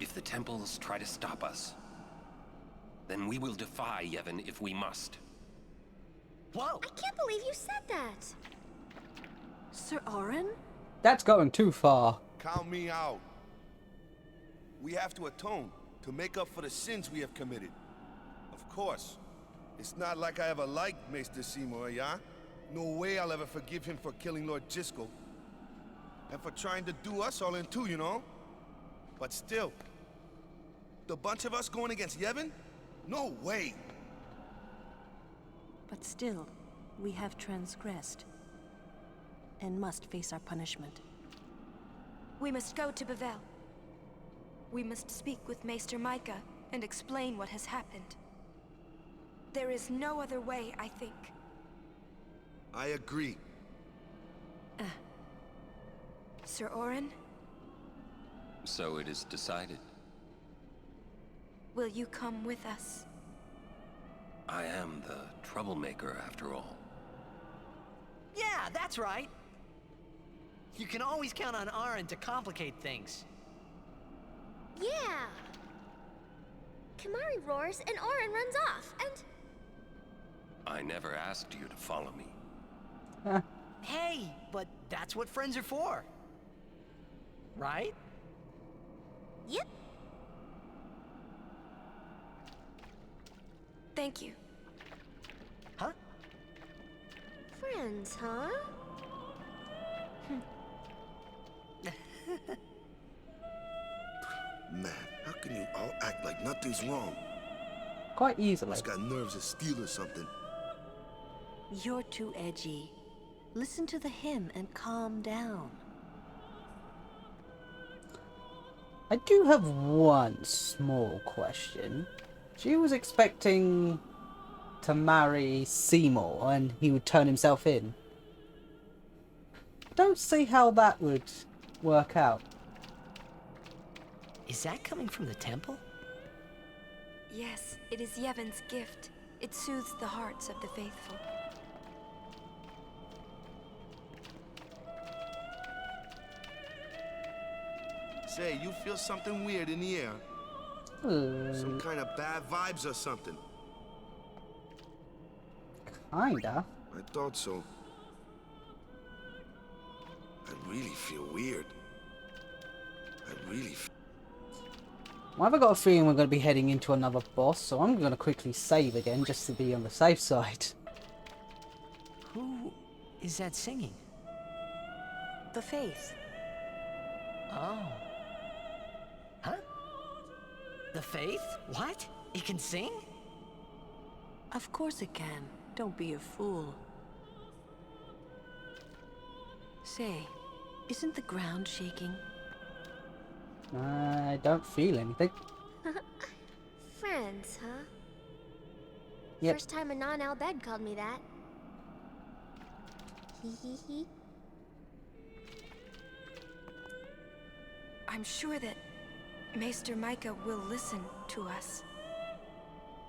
If the temples try to stop us, then we will defy Yevon if we must. Whoa! I can't believe you said that. Sir Orin? That's going too far. Count me out. We have to atone to make up for the sins we have committed. Of course. It's not like I ever liked Maester Seymour, yeah? No way I'll ever forgive him for killing Lord Jiskel. And for trying to do us all in two, you know? But still, the bunch of us going against Yevon? No way! But still, we have transgressed. And must face our punishment. We must go to Bhed. We must speak with Maester Micah and explain what has happened. There is no other way, I think. I agree. Sir Orin? So it is decided. Will you come with us? I am the troublemaker after all. Yeah, that's right. You can always count on Aaron to complicate things. Yeah. Kamari roars and Orin runs off, and... I never asked you to follow me. Hey, but that's what friends are for. Right? Yep. Thank you. Huh? Friends, huh? Man, how can you all act like nothing's wrong? Quite easily. Must got nerves of steel or something. You're too edgy. Listen to the hymn and calm down. I do have one small question. She was expecting to marry Seymour and he would turn himself in. Don't see how that would work out. Is that coming from the temple? Yes, it is Yevon's gift. It soothes the hearts of the faithful. Say, you feel something weird in the air? Some kind of bad vibes or something? Kinda. I thought so. I really feel weird. I really feel... Well, I've got a feeling we're going to be heading into another boss, so I'm going to quickly save again just to be on the safe side. Who is that singing? The Faith. Oh. Huh? The Faith? What? It can sing? Of course it can. Don't be a fool. Say, isn't the ground shaking? I don't feel anything. Friends, huh? Yep. First time a non-Al Bhed called me that. Hee hee hee. I'm sure that Maester Micah will listen to us.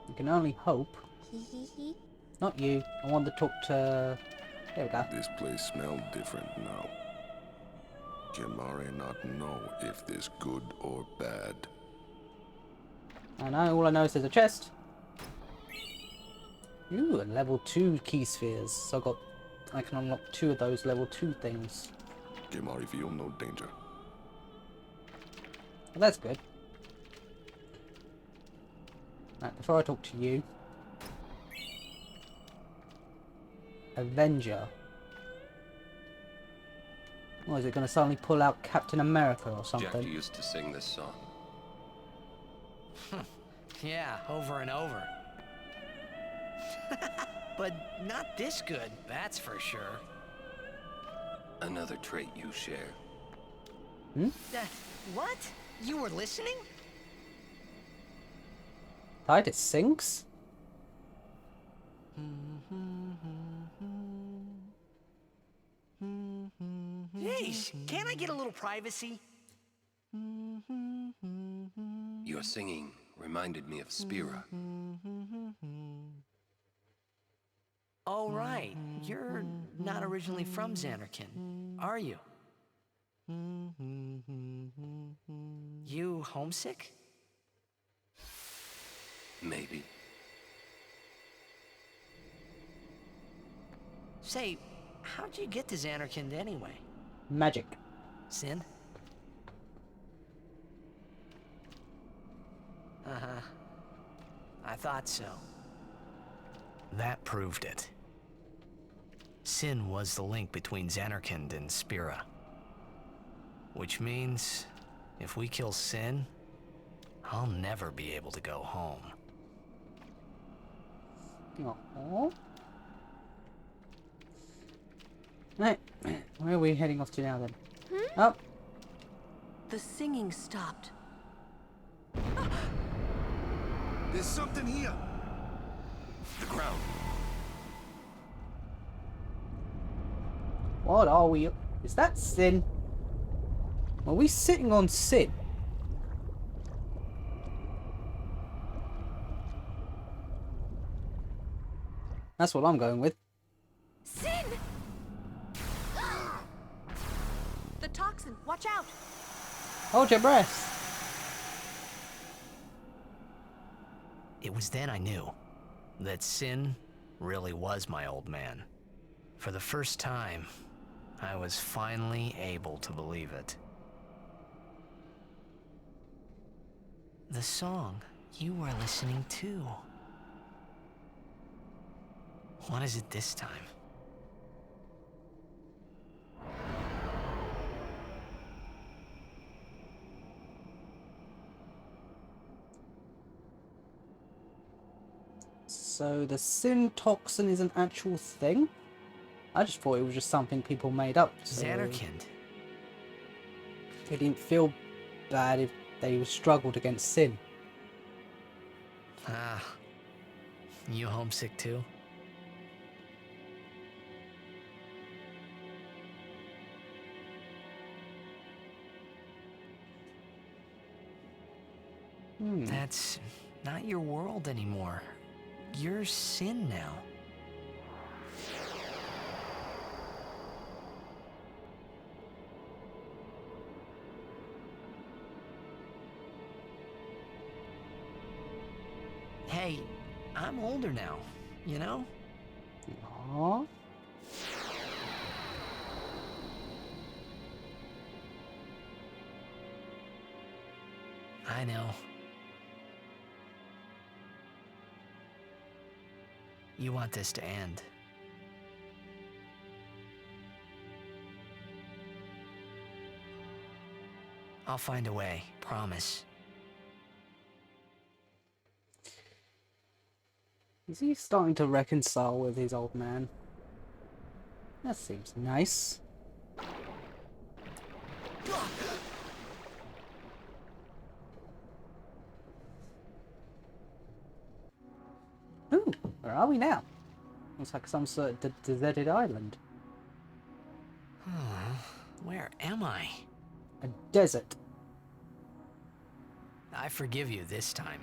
You can only hope. Hee hee hee. Not you. I want to talk to... There we go. This place smells different now. Kamari not know if this good or bad. I know, all I know is there's a chest. Ooh, and level 2 key spheres. So I can unlock 2 of those level 2 things. Kamari feel no danger. Well, that's good. Right, before I talk to you. Avenger. What, is it going to suddenly pull out Captain America or something? Jack used to sing this song. Yeah, over and over. But not this good, that's for sure. Another trait you share. Hmm? What? You were listening? Titus sings? Hey, can't I get a little privacy? Your singing reminded me of Spira. Oh, right. You're not originally from Xanarkand, are you? You homesick? Maybe. Say, how'd you get to Xanarkand anyway? Magic. Sin? Uh-huh. I thought so. That proved it. Sin was the link between Xanarkand and Spira. Which means, if we kill Sin, I'll never be able to go home. Aww. Right, where are we heading off to now then? Up. The singing stopped. There's something here. The ground. What are we? Is that Sin? Are we sitting on Sin? That's what I'm going with. Sin! The toxin, watch out! Hold your breath. It was then I knew that Sin really was my old man. For the first time, I was finally able to believe it. The song you were listening to. What is it this time? So the Sin toxin is an actual thing? I just thought it was just something people made up. So Xanarkand. It didn't feel bad if they struggled against Sin. Ah, you homesick too? That's not your world anymore. You're Sin now. Hey, I'm older now, you know? Aww. I know. You want this to end. I'll find a way, promise. Is he starting to reconcile with his old man? That seems nice. Ooh, where are we now? Looks like some sort of deserted island. Where am I? A desert. I forgive you this time.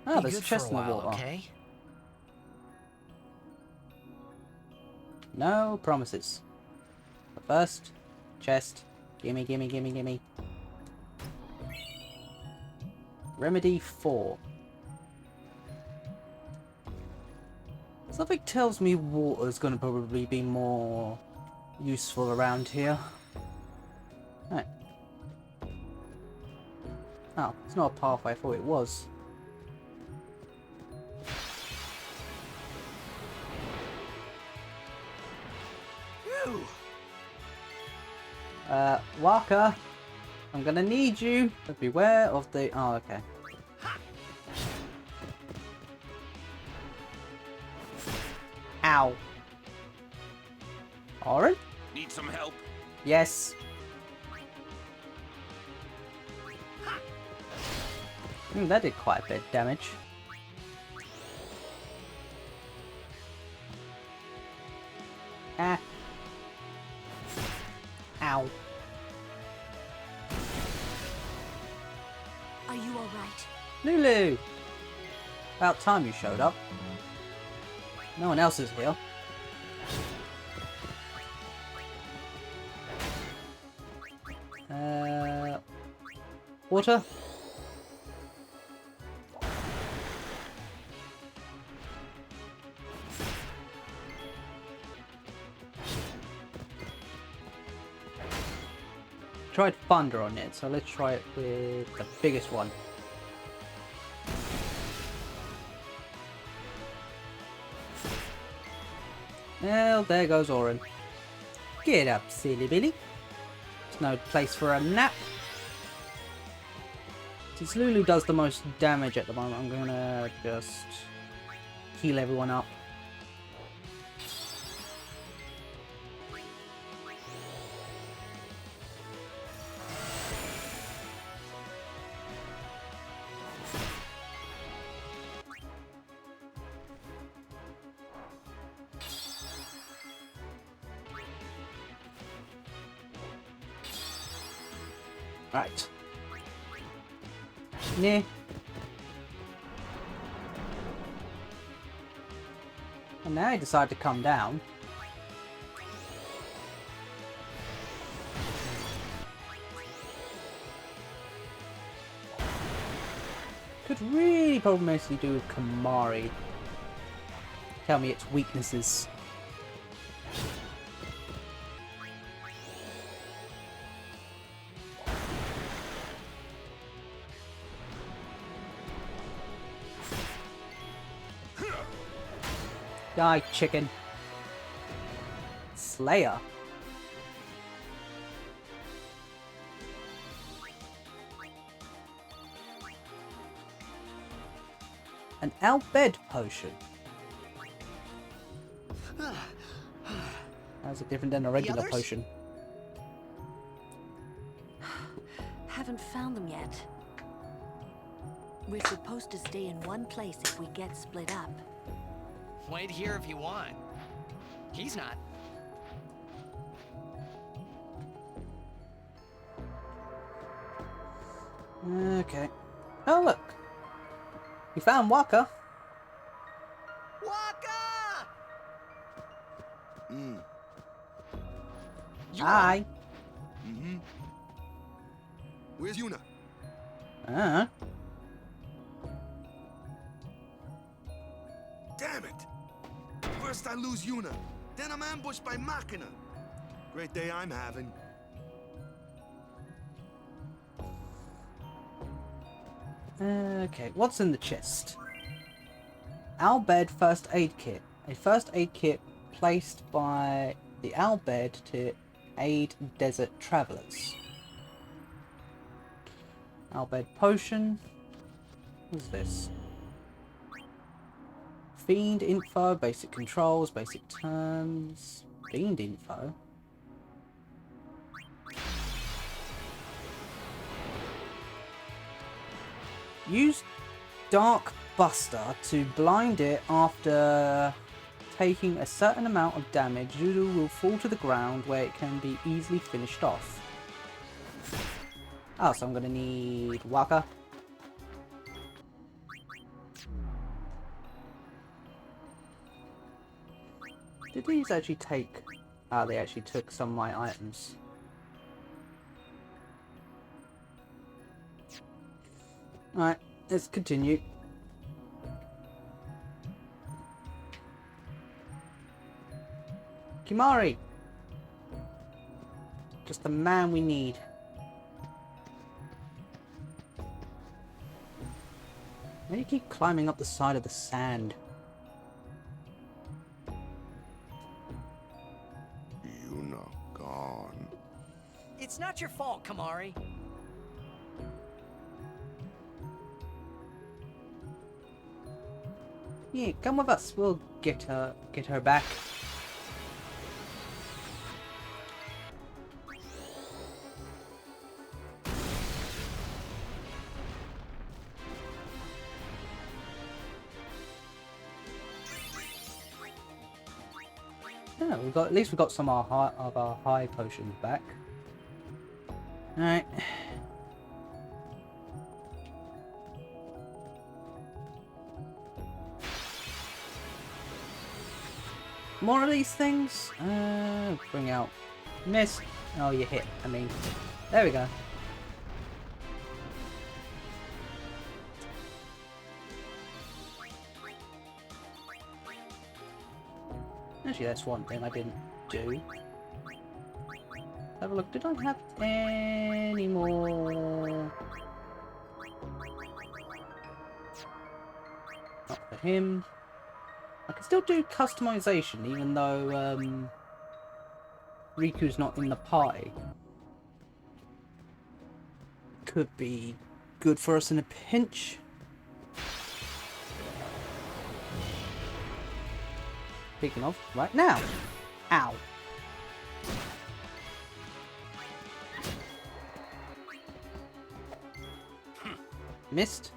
Oh, Be there's a good chest for a in the while, water. okay? No promises. But first, chest. Gimme, gimme, gimme, gimme. Remedy 4. Something tells me water's gonna probably be more useful around here. Right. Oh, it's not a pathway, I thought it was. Waka, I'm gonna need you, but beware of the... Oh, okay. Ow. Oren? Need some help? Yes. That did quite a bit of damage. Ah. Ow. Are you alright? Lulu! About time you showed up. No one else is here. Water? Tried thunder on it, so let's try it with the biggest one. Well, there goes Oren. Get up, silly Billy. There's no place for a nap. Since Lulu does the most damage at the moment, I'm gonna just heal everyone up. Right. Nah. And now he decided to come down. Could really probably mostly do with Kamari. Tell me its weaknesses. Die, chicken. Slayer. An Bhed potion. How's it different than a regular potion? Haven't found them yet. We're supposed to stay in one place if we get split up. Wait here if you want. He's not. Okay. Oh, look. We found Waka. Waka! Hi. Where's Yuna? Damn it! First I lose Yuna, then I'm ambushed by Machina. Great day I'm having. Okay, what's in the chest? Bhed first aid kit. A first aid kit placed by the Bhed to aid desert travelers. Bhed potion. What's this? Fiend info, basic controls, basic terms. Fiend info. Use Dark Buster to blind it after taking a certain amount of damage. Zulu will fall to the ground where it can be easily finished off. Oh, so I'm gonna need Waka. Did these actually take... Ah, they actually took some of my items. Alright, let's continue. Kimari! Just the man we need. Why do you keep climbing up the side of the sand? Yuna gone. It's not your fault, Kamari. Yeah, come with us. We'll get her back. Yeah, at least we got some of our high potions back. All right. More of these things? Bring out. Miss. Oh, you hit. I mean, there we go. Actually, that's one thing I didn't do. Have a look. Did I have any more? Not for him. I can still do customization even though Riku's not in the party. Could be good for us in a pinch. Speaking of, right now. Ow. Missed.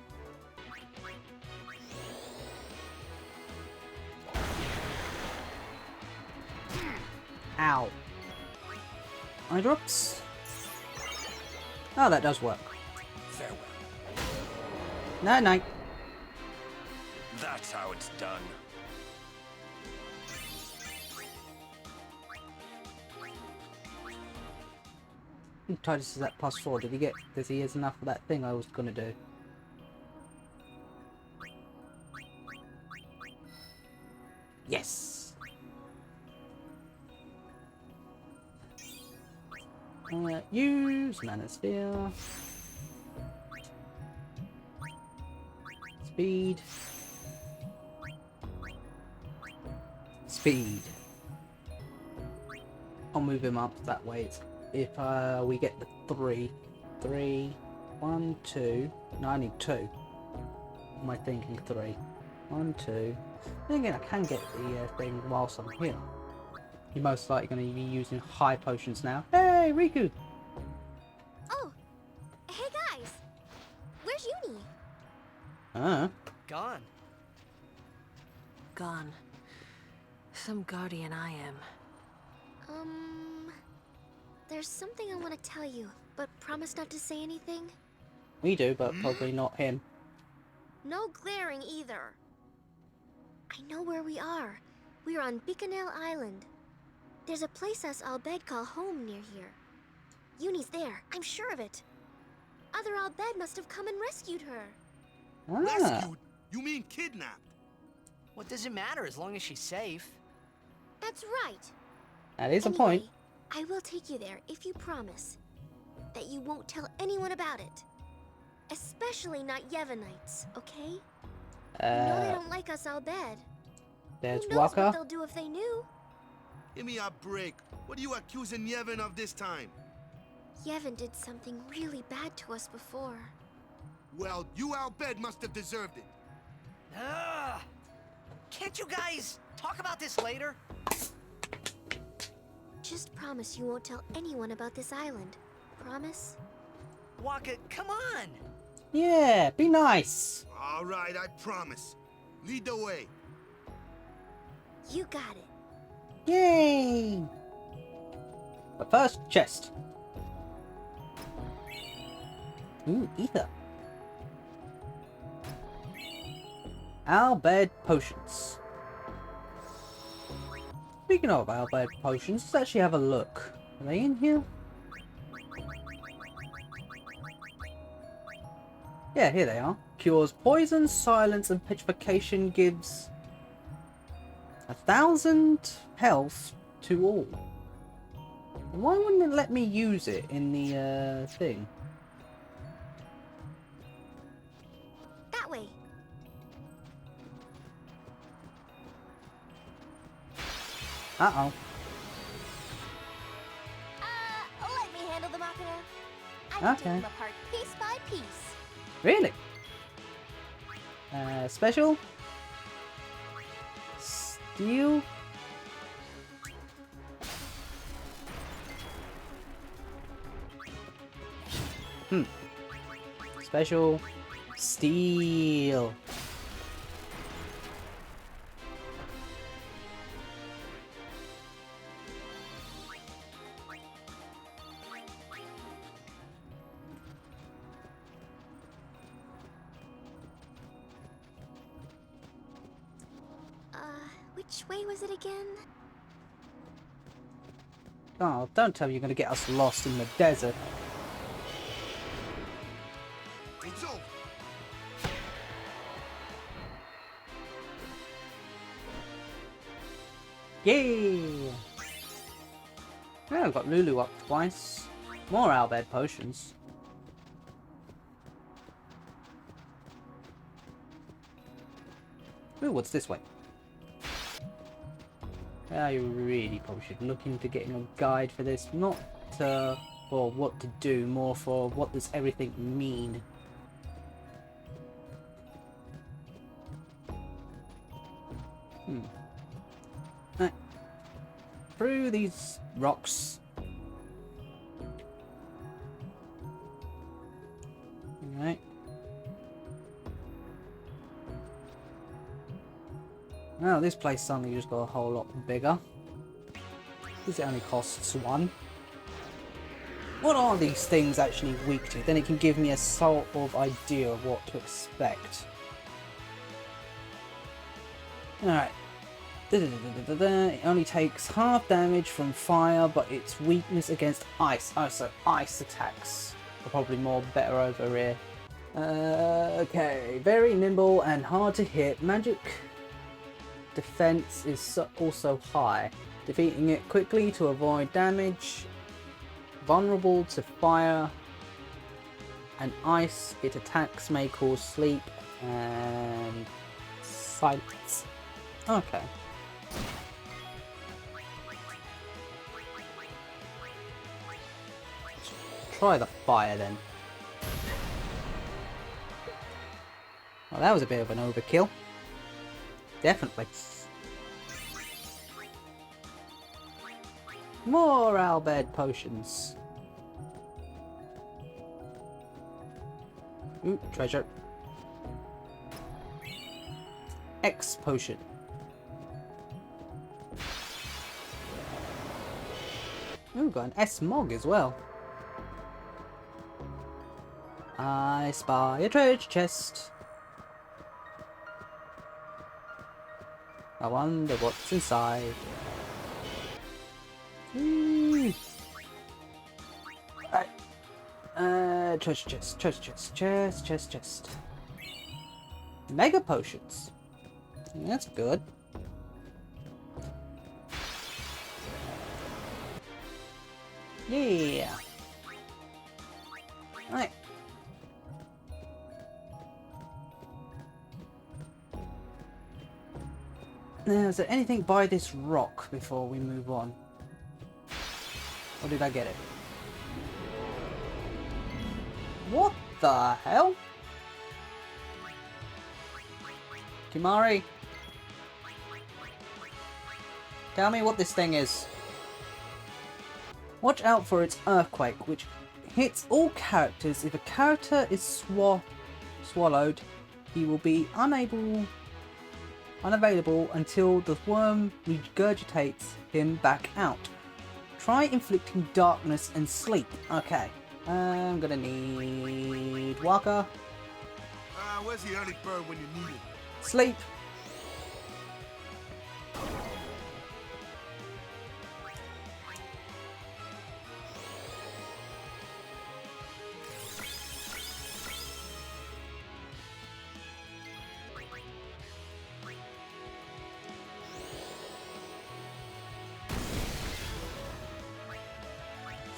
Ow. Eye drops. Oh, that does work. Farewell. No, no. That's how it's done. Titus is at +4. Does he has enough of that thing I was gonna do? Yes. Use Manosphere. Speed. Speed. I'll move him up that way. If we get the 3. 1, 2. No, I need 2. What am I thinking? 3. 1, 2. Then again, I can get the thing whilst I'm here. You're most likely going to be using high potions now. Hey, Riku! Oh! Hey guys! Where's Uni? Gone. Gone. Some guardian I am. There's something I want to tell you, but promise not to say anything. We do, but probably not him. No glaring either. I know where we are. We're on Bikanel Island. There's a place us Al-Bhed call home near here. Uni's there, I'm sure of it. Other Al-Bhed must have come and rescued her. Rescued? You mean kidnapped? What does it matter as long as she's safe? That's right. That is a point. I will take you there if you promise that you won't tell anyone about it. Especially not Yevonites, okay? You know they don't like us Al-Bhed. There's Who knows Waka. what they'll do if they knew? Give me a break. What are you accusing Yevon of this time? Yevon did something really bad to us before. Well, you Al-Bhed must have deserved it. Can't you guys talk about this later? Just promise you won't tell anyone about this island. Promise? Waka, come on! Yeah, be nice. All right, I promise. Lead the way. You got it. Yay! But first, chest. Ooh, ether. Al-Bhed potions. Speaking of Al-Bhed potions, let's actually have a look. Are they in here? Yeah, here they are. Cures poison, silence, and petrification. Gives 1,000 health to all. Why wouldn't it let me use it in the thing? That way. Uh-oh. Let me handle the Machina. I can take Okay. them apart piece by piece. Really? Special? Steel? Special. Steel. Which way was it again? Oh, don't tell me you're going to get us lost in the desert. It's over. Yay! Yeah, I've got Lulu up twice. More Albed potions. Ooh, what's this way? Yeah, you really probably should look into getting a guide for this. Not for what to do, more for what does everything mean. Right. Through these rocks. Alright. Now this place suddenly just got a whole lot bigger. This only costs 1. What are these things actually weak to? Then it can give me a sort of idea of what to expect. Alright. It only takes half damage from fire, but its weakness against ice. Oh, so ice attacks are probably better over here. Okay. Very nimble and hard to hit. Magic defense is also high. Defeating it quickly to avoid damage. Vulnerable to fire and ice. Its attacks may cause sleep and silence. Okay. Try the fire then. Well, that was a bit of an overkill. Definitely. More Albed potions. Ooh, treasure. X potion. Ooh, got an S-Mog as well. I spy a treasure chest. I wonder what's inside. Right. Treasure chest. Mega potions. That's good. Yeah. Right. Now, is there anything by this rock before we move on? Or did I get it? What the hell? Kimari? Tell me what this thing is. Watch out for its earthquake, which hits all characters. If a character is swallowed, he will be unavailable until the worm regurgitates him back out. Try inflicting darkness and sleep. Okay. I'm gonna need Walker. Where's the early bird when you need it? Sleep.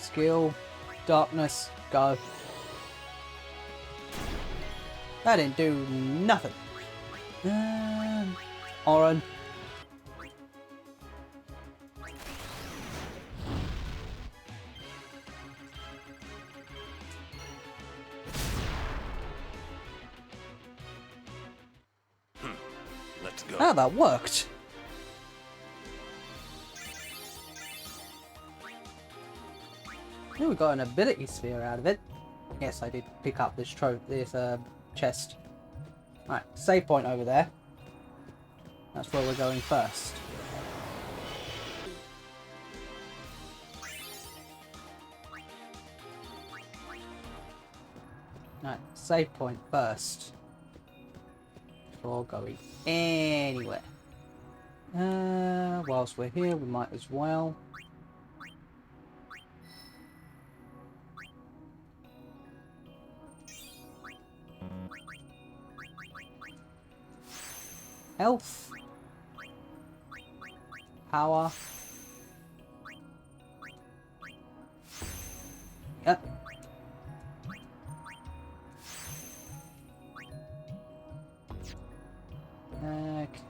Skill, darkness, go. That didn't do nothing. Oren. Let's go. Oh, that worked. Oh, we got an ability sphere out of it. Yes, I did pick up this chest. Alright, save point over there. That's where we're going first. Alright, save point first. Before going anywhere. Whilst we're here, we might as well. Health. Power. Yep. Okay.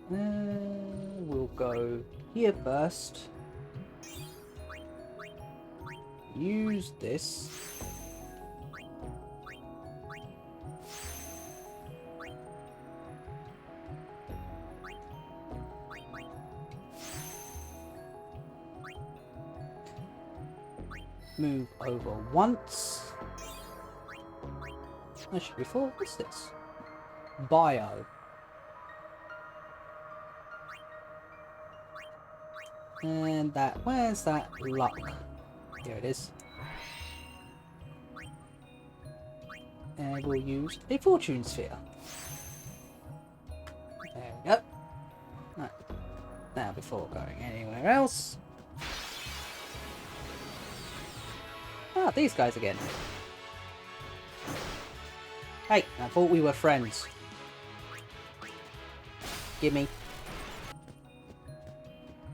We'll go here first. Use this. Move over once. That should be full. What's this? Bio. And that, where's that luck? Here it is. And we'll use a fortune sphere. There we go. Right. Now before going anywhere else. Ah, these guys again. Hey, I thought we were friends. Gimme.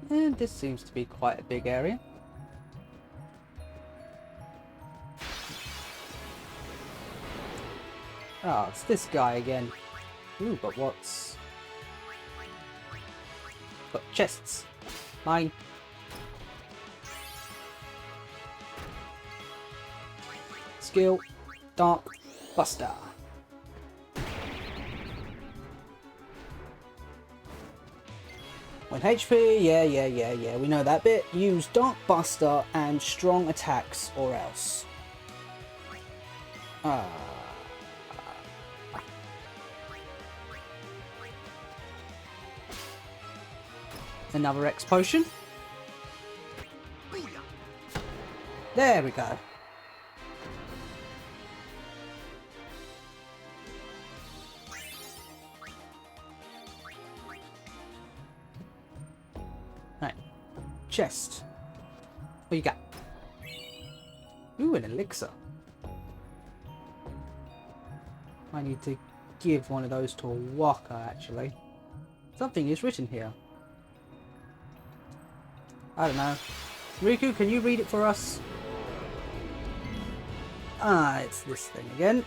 And this seems to be quite a big area. Ah, it's this guy again. Ooh, but what's... Got chests. Mine. Skill. Dark. Buster. 1 HP, yeah, we know that bit. Use Dark Buster and strong attacks or else. Another X potion. There we go. Right. Chest. What you got? Ooh, an elixir. I need to give one of those to a walker, actually. Something is written here. I don't know. Riku, can you read it for us? Ah, it's this thing again.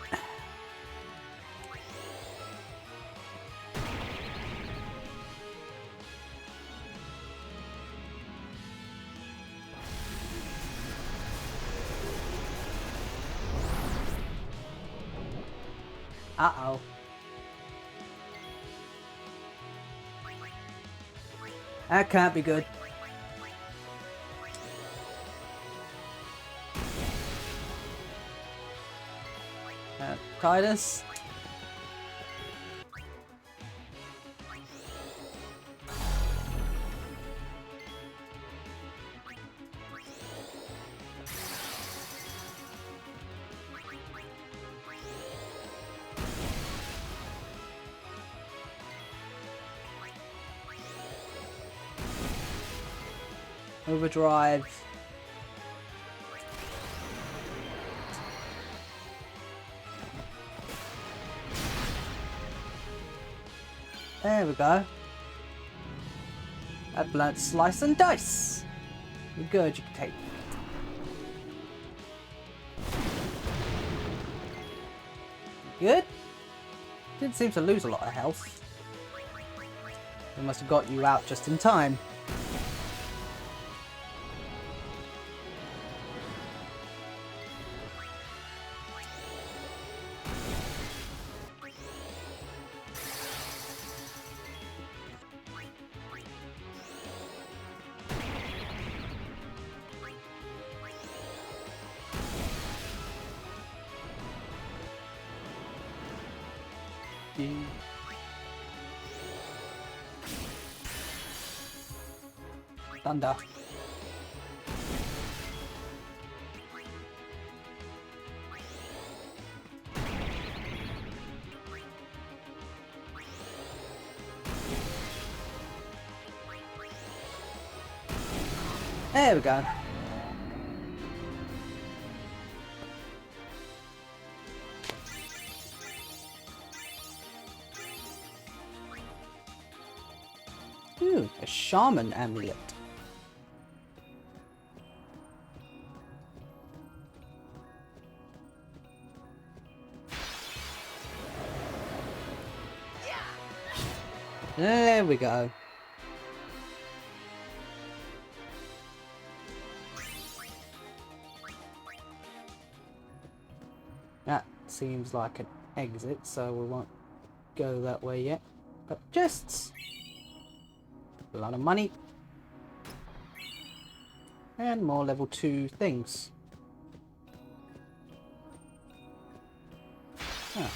Uh-oh. That can't be good. Titus. Overdrive. There we go. That blunt slice and dice. Regurgitate. good. Didn't seem to lose a lot of health. They must have got you out just in time. Thunder. There we go. Ooh, a shaman amulet. There we go. That seems like an exit, so we won't go that way yet. But chests. A lot of money. And more level 2 things. Huh.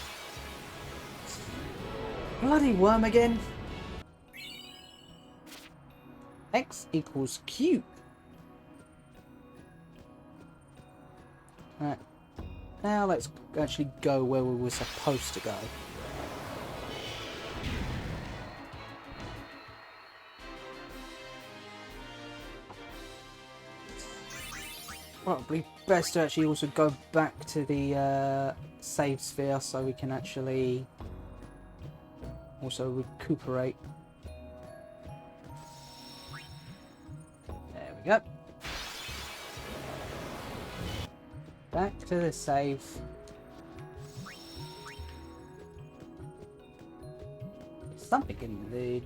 Bloody worm again. X equals Q. Right. Now let's actually go where we were supposed to go. Probably best to actually also go back to the save sphere so we can actually also recuperate. There we go. Back to the save. Something in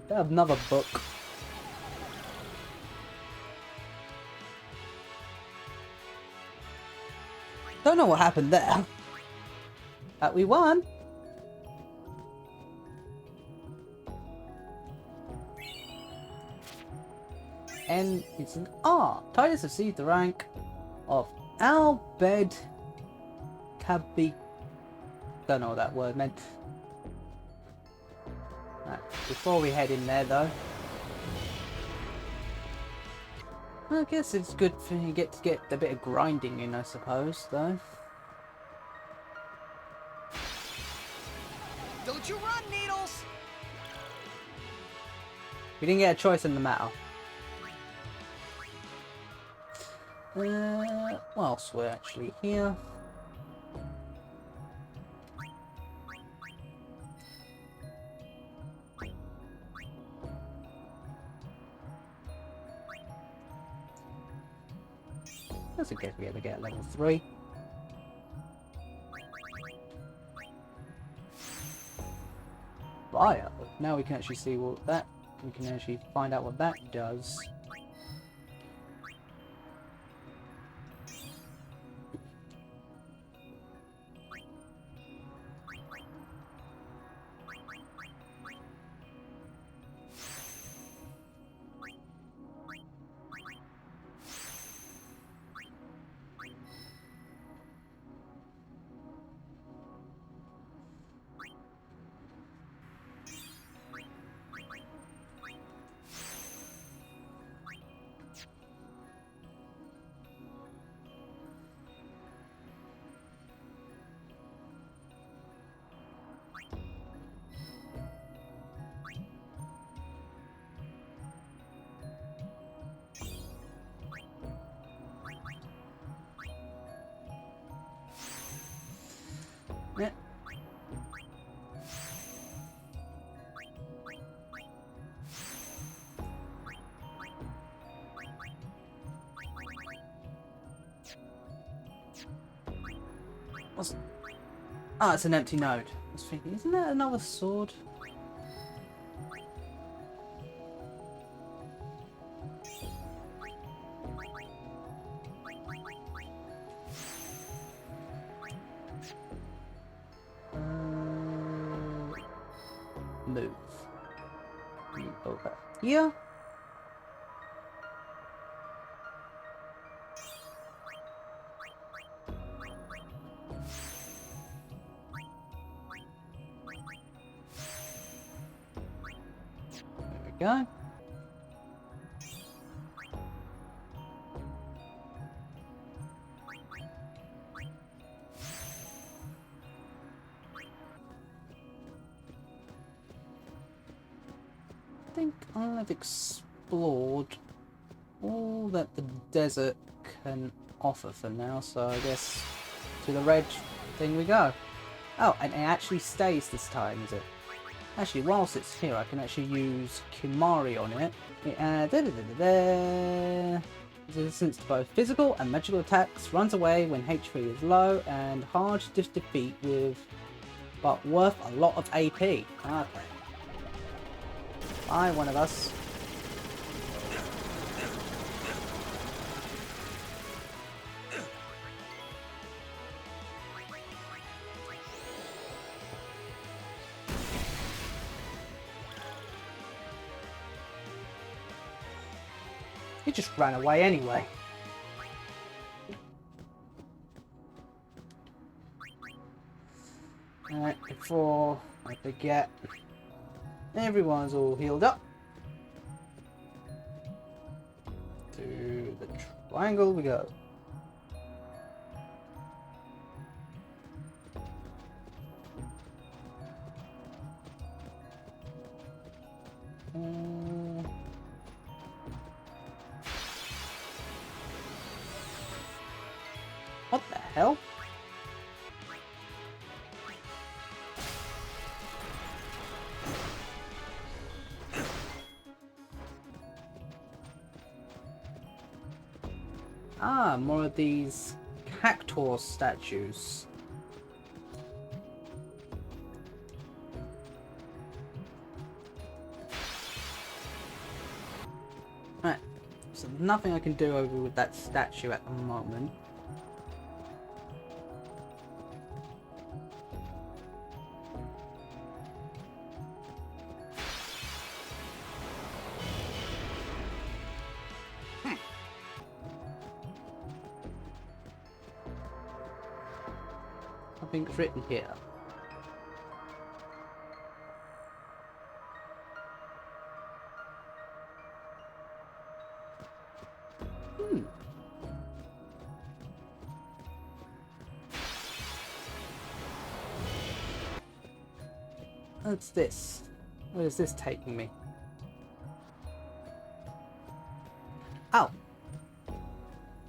the another book. Don't know what happened there. But we won. And it's an R. Titus received the rank of Bhed Kabi. Don't know what that word meant. Right, before we head in there though, I guess it's good for you to get a bit of grinding in, I suppose, though. Don't you run, Needles! We didn't get a choice in the matter. Whilst we're actually here. Just in case we ever get level 3. Bio. Now we can actually see what that. We can actually find out what that does. Yeah. Ah, it's an empty node. I was thinking, isn't that another sword? Move. Move over here. There we go. I think I've explored all that the desert can offer for now, so I guess to the red thing we go. Oh, and it actually stays this time, is it? Actually, whilst it's here, I can actually use Kimari on it. Resistance to both physical and magical attacks, runs away when HP is low, and hard to defeat with, but worth a lot of AP. Okay. Bye, one of us. He just ran away anyway. Alright, before I forget, everyone's all healed up. To the triangle we go. What the hell? Ah, more of these cactus statues. Right, so nothing I can do over with that statue at the moment. Nothing's written here. What's this? Where is this taking me? Oh!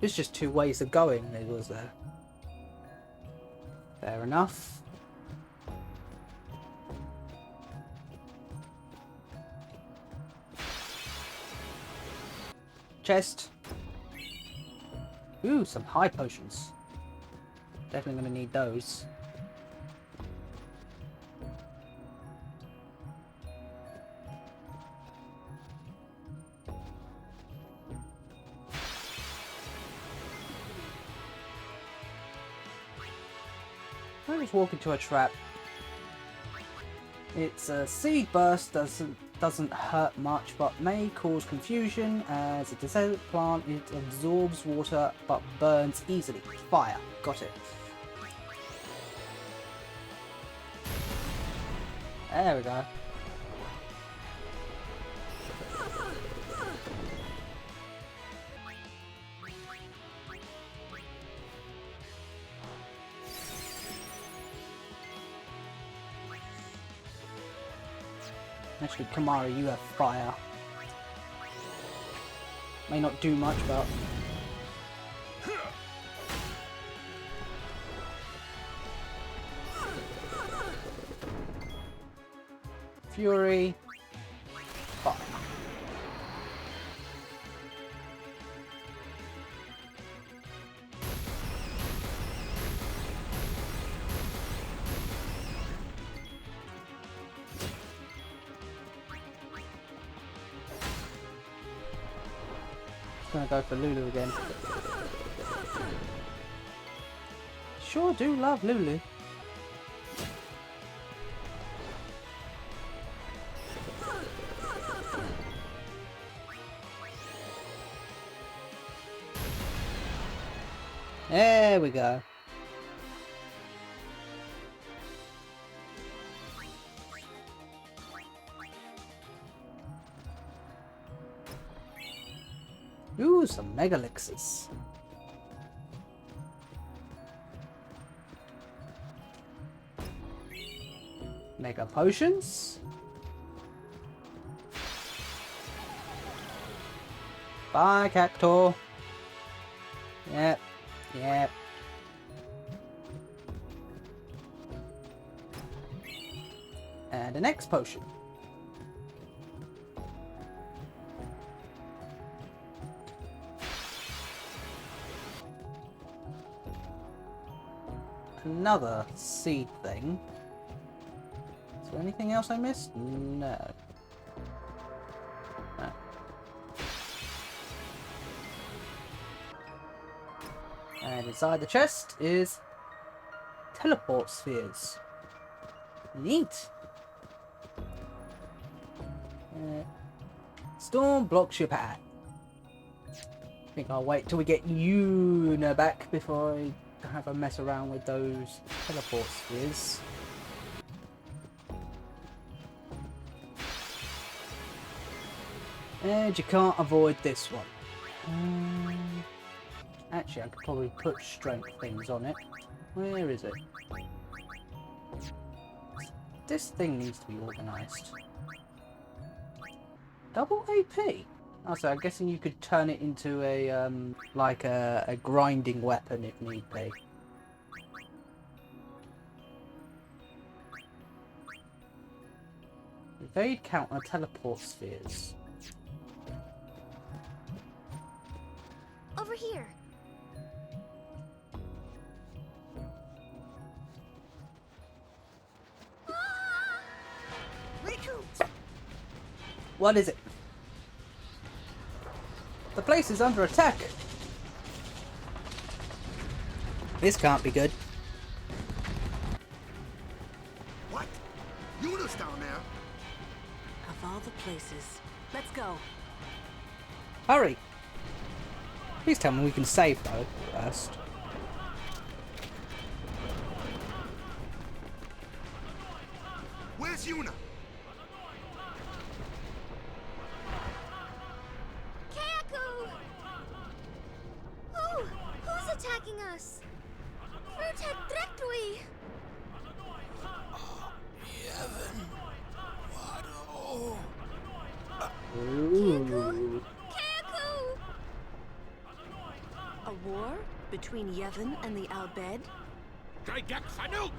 There's just two ways of going, there was there. Fair enough. Chest. Ooh, some high potions. Definitely gonna need those. I just walk into a trap. It's a seed burst, doesn't hurt much, but may cause confusion. As a desert plant, it absorbs water but burns easily. Fire. Got it. There we go. Actually, Kamari, you have fire. May not do much, but... Fury. Fire. gonna go for Lulu again. Sure do love Lulu. There we go. Ooh, some mega elixirs. Mega potions. Bye, Cactor. Yep, yep. And the next potion. Another seed thing. Is there anything else I missed? No. No. And inside the chest is teleport spheres. Neat. Storm blocks your path. I think I'll wait till we get Yuna back before I have a mess around with those teleport spheres. And you can't avoid this one. Actually, I could probably put strength things on it. Where is it? This thing needs to be organised. Double AP? Oh, so I'm guessing you could turn it into a, like a grinding weapon if need be. Evade counter teleport spheres. Over here. What is it? The place is under attack. This can't be good. What? Yuna's down there. Of all the places. Let's go. Hurry. Please tell me we can save though first. Where's Yuna? Who's attacking us? Protect Directly! Yevon. Guado. Ooh. Kaku! A war between Yevon and the Al Bhed? Dragak Fanuk!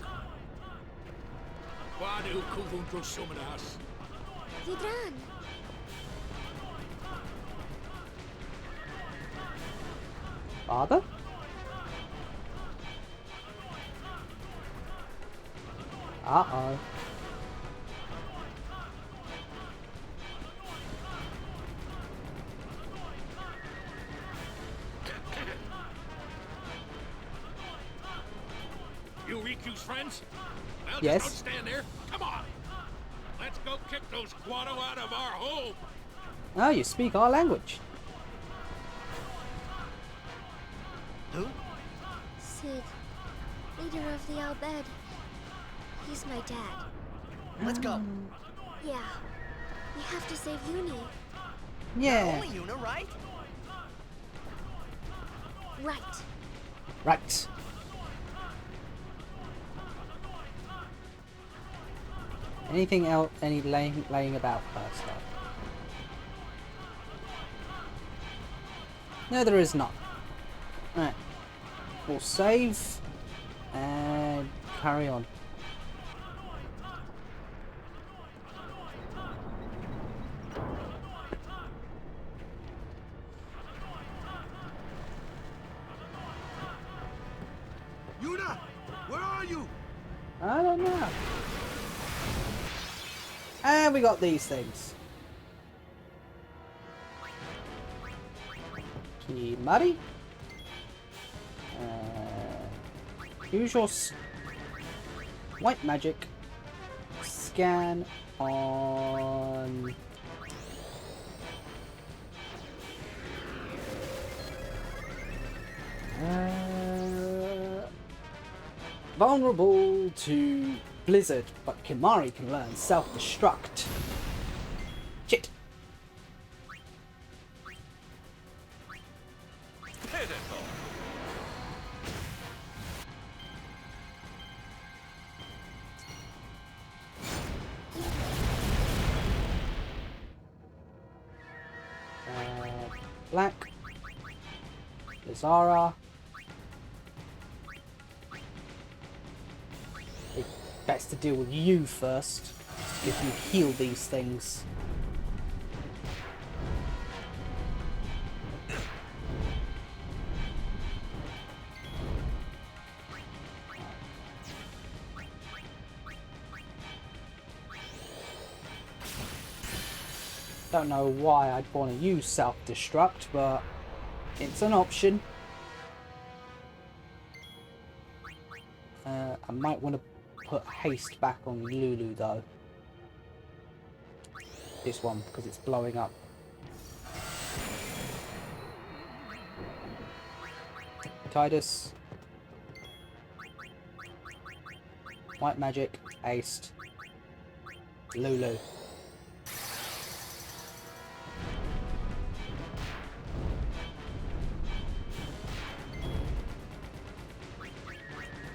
Guado Kuvun Drosumadas. Vidran! Father? Uh-oh. You Riku's friends? Well, yes. Just don't stand there. Come on. Let's go kick those Guado out of our home. Oh, you speak our language. Who? Sid, leader of the Al Bhed. He's my dad. Let's go. Yeah. We have to save Uni. Yeah. Only Yuna, right? Right. Right. Anything else? Any laying about first? No, there is not. Right. We'll save and carry on. Yuna, where are you? I don't know. And we got these things. Kimari. Use your white magic. Scan on. Vulnerable to Blizzard, but Kimari can learn self-destruct. Shit. Black. Lizara. Best to deal with you first, if you heal these things. Don't know why I'd want to use self-destruct, but it's an option. I might want to put haste back on Lulu though. This one, because it's blowing up. Tidus. White magic, haste. Lulu.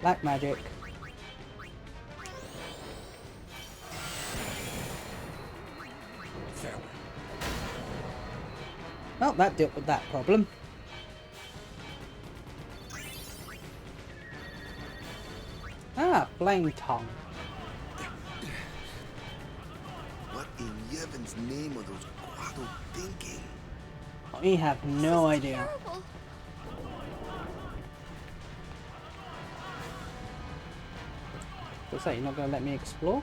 Black magic. Well, that dealt with that problem. Ah, flame tongue. What in Yevon's name are those Guado thinking? We have no idea. Terrible. What's that? You're not going to let me explore?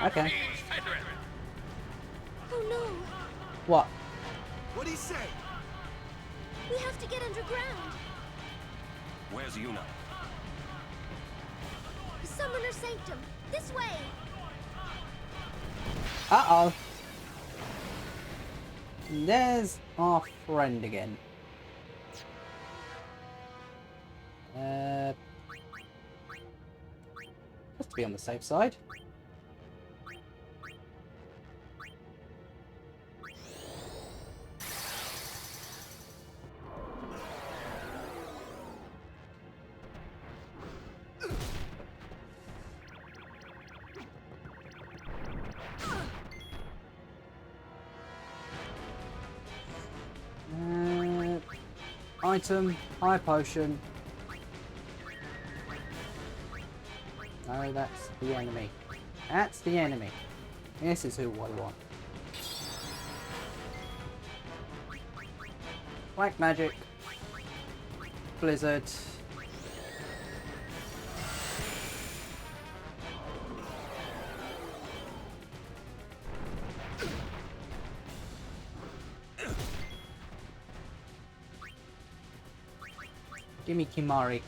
Okay. Oh no. What? What'd he say? We have to get underground. Where's Yuna? The Summoner Sanctum. This way. Uh-oh. There's our friend again. Just to be on the safe side. Item, high potion. No, that's the enemy. That's the enemy. This is who I want. Black magic. Blizzard. Gimme Kimari.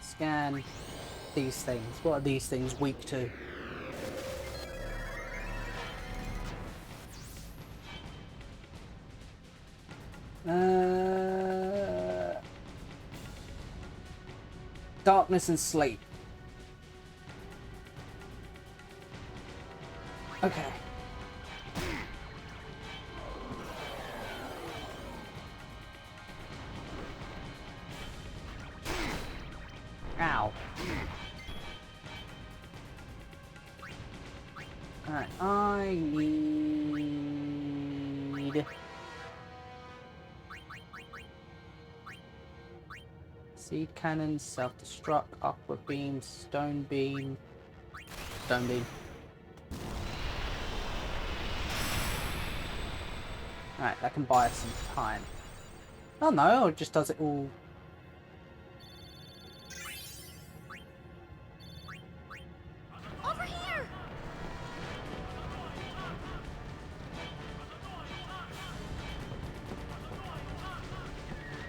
Scan these things. What are these things weak to? Darkness and sleep. Okay. Ow. Alright, I need... Seed cannon, self-destruct, aqua beam, stone beam. stone beam. Alright, that can buy us some time. Oh no, it just does it all. Over here!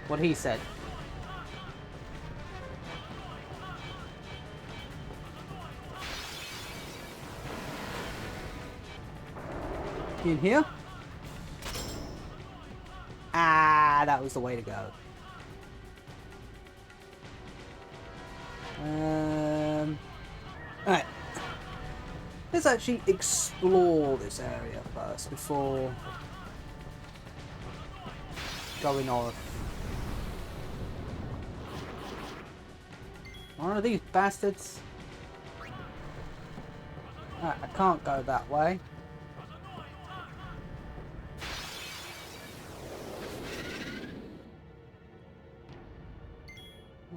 What he said. In here? Ah, that was the way to go. Alright. Let's actually explore this area first before going off. One of these bastards. Alright, I can't go that way.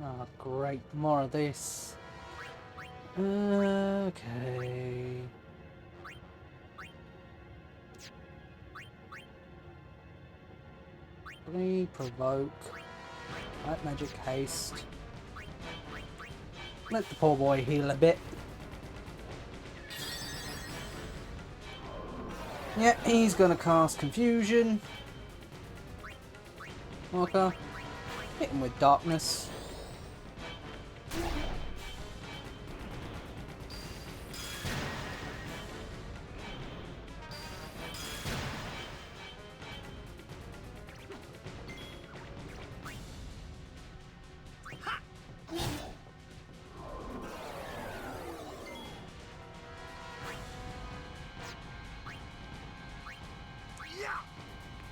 Oh, great. More of this. Okay. Please provoke. Light magic haste. Let the poor boy heal a bit. Yeah, he's gonna cast confusion. Walker. Hit him with darkness.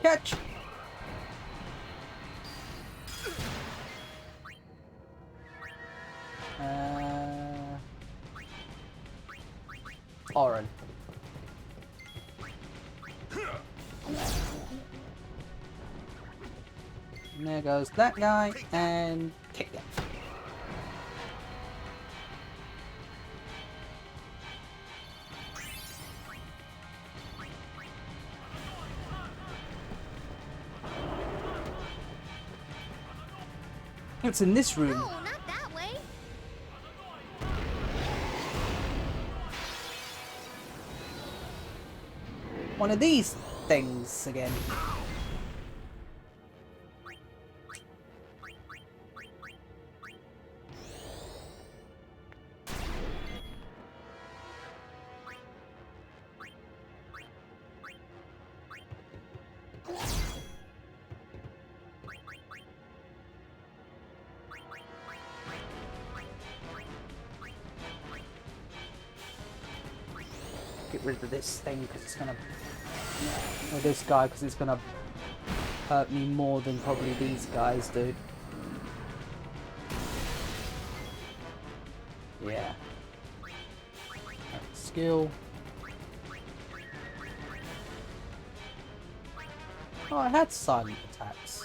Catch! Oren. And there goes that guy, and kick it. It's in this room. No, not that way. One of these things again. Get rid of this thing because it's gonna, or this guy because it's gonna hurt me more than probably these guys do. Yeah. Skill. Oh, I had silent attacks.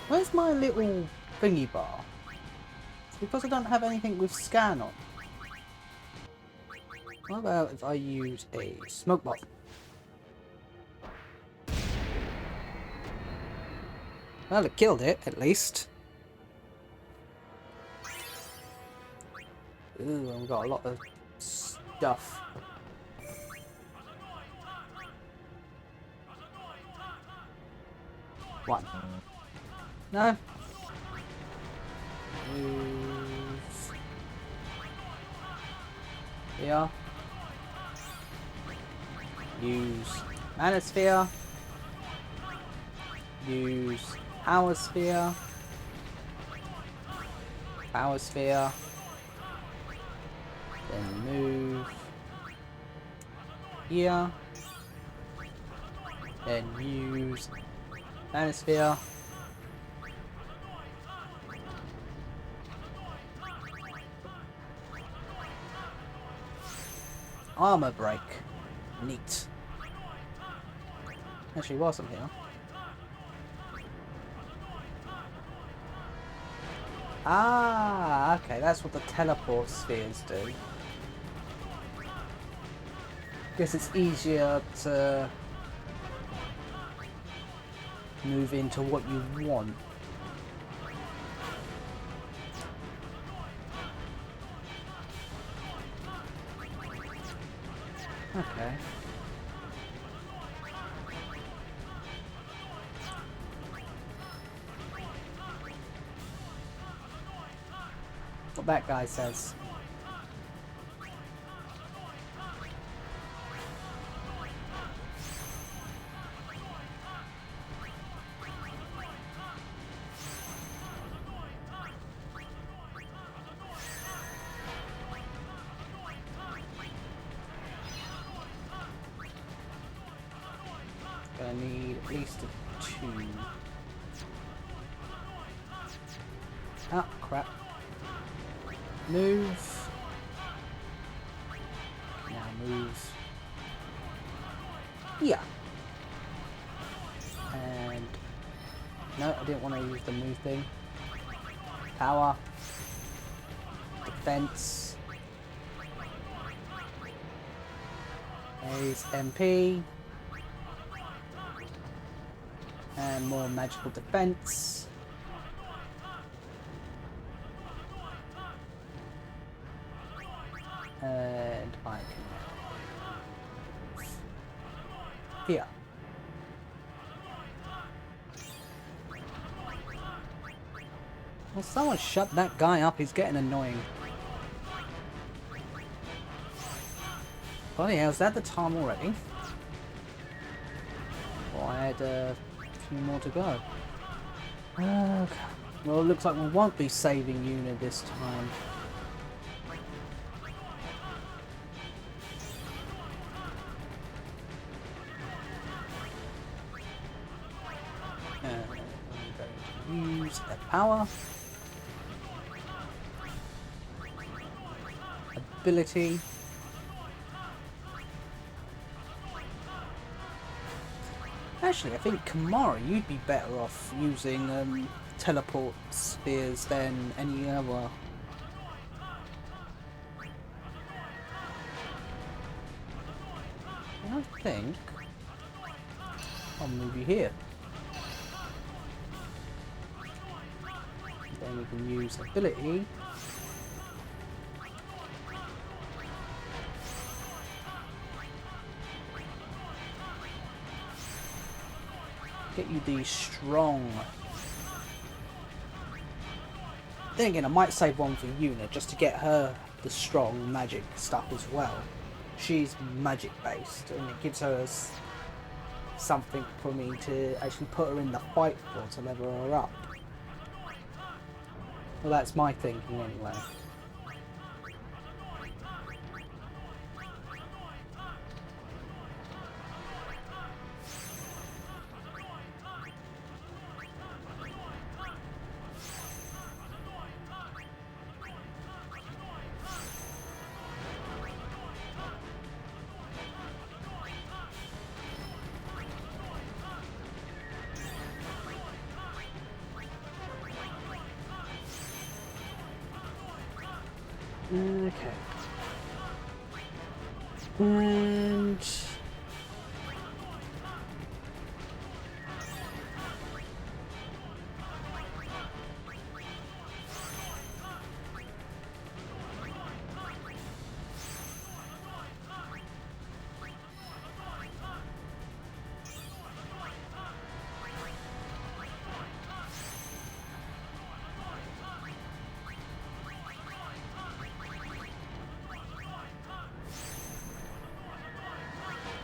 Where's my little thingy bar? It's because I don't have anything with scan on. What about if I use a smoke bomb? Well, it killed it, at least. Ooh, and we've got a lot of stuff. One. No. Use. Yeah. Use Manosphere. Use Power Sphere. Power Sphere. Then move here. Then use Manosphere. Armor break. Neat. Actually, wasn't here. Ah, okay, that's what the teleport spheres do. Guess it's easier to move into what you want. Okay. What that guy says. Gonna need at least a 2. Ah, crap. Move. Now move. Yeah. And no, I didn't want to use the move thing. Power. Defense. There's MP. And more magical defense. And I can here. Well, someone shut that guy up. He's getting annoying. Bloody hell, is that the time already? Well, I had a few more to go. Okay. Well, it looks like we won't be saving Una this time. And I'm going to use a power. Ability. Actually, I think Kamara, you'd be better off using teleport spheres than any other. I think I'll move you here. Then we can use ability. Get you the strong. Then again, I might save one for Una just to get her the strong magic stuff as well. She's magic based and it gives her something for me to actually put her in the fight for to level her up. Well, that's my thinking anyway. Okay. And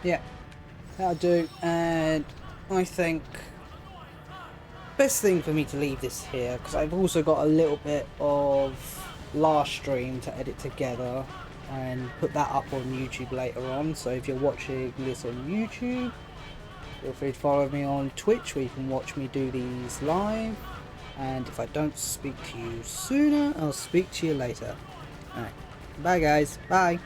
yeah, that'll do. And I think best thing for me to leave this here, because I've also got a little bit of last stream to edit together and put that up on YouTube later on. So if you're watching this on YouTube, feel free to follow me on Twitch where you can watch me do these live. And if I don't speak to you sooner, I'll speak to you later. Alright, bye guys, bye.